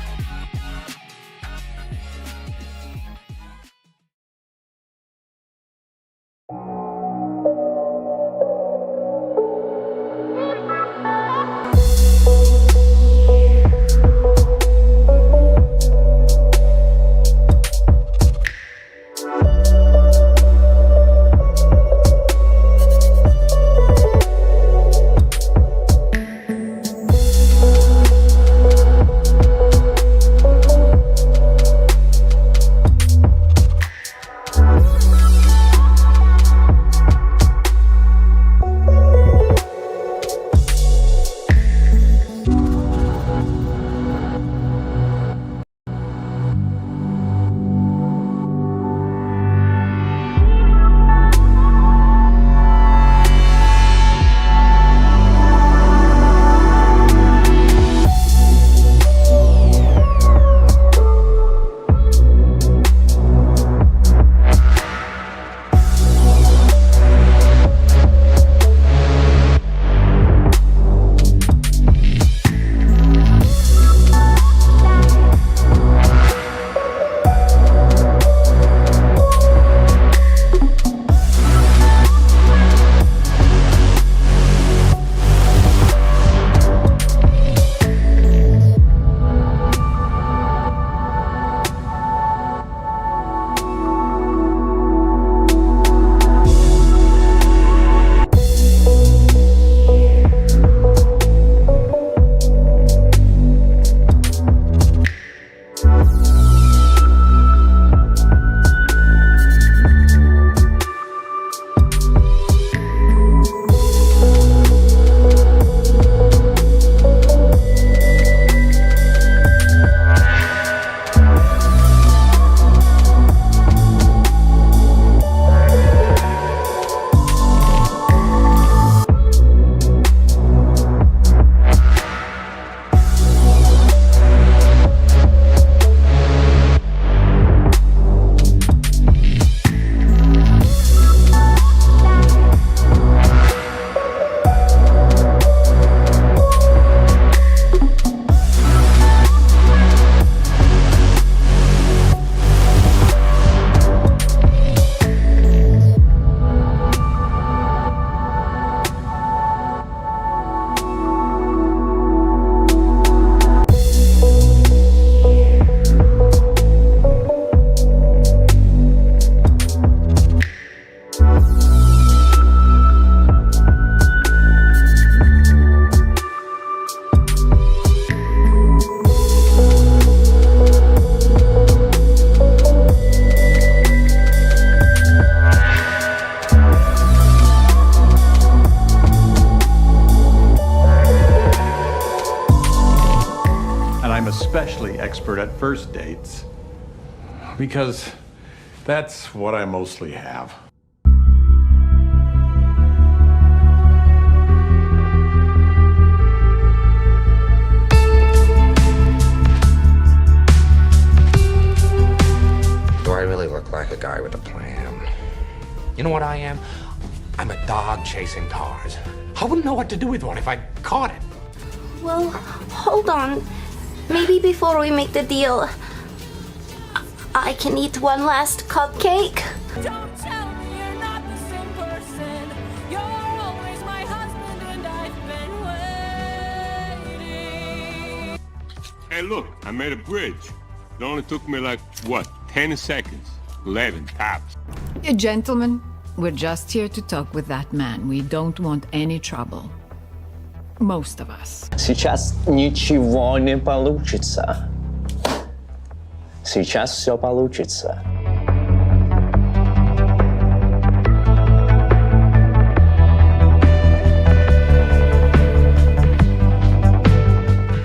I'm especially expert at first dates because that's what I mostly have. Do I really look like a guy with a plan? You know what I am? I'm a dog chasing cars. I wouldn't know what to do with one if I caught it. Well, hold on. Maybe before we make the deal, I can eat one last cupcake. Don't tell me you're not the same person. You're always my husband and I've been waiting. Hey, look, I made a bridge. It only took me like, what, 10 seconds? 11 tops. Gentlemen, we're just here to talk with that man. We don't want any trouble. Most of us. Сейчас ничего не получится. Сейчас все получится.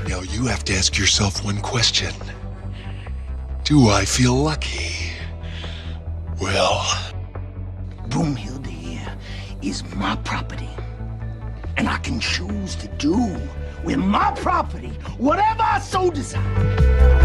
Now you have to ask yourself one question. Do I feel lucky? Well, Broomhild here is my property. And I can choose to do with my property whatever I so desire.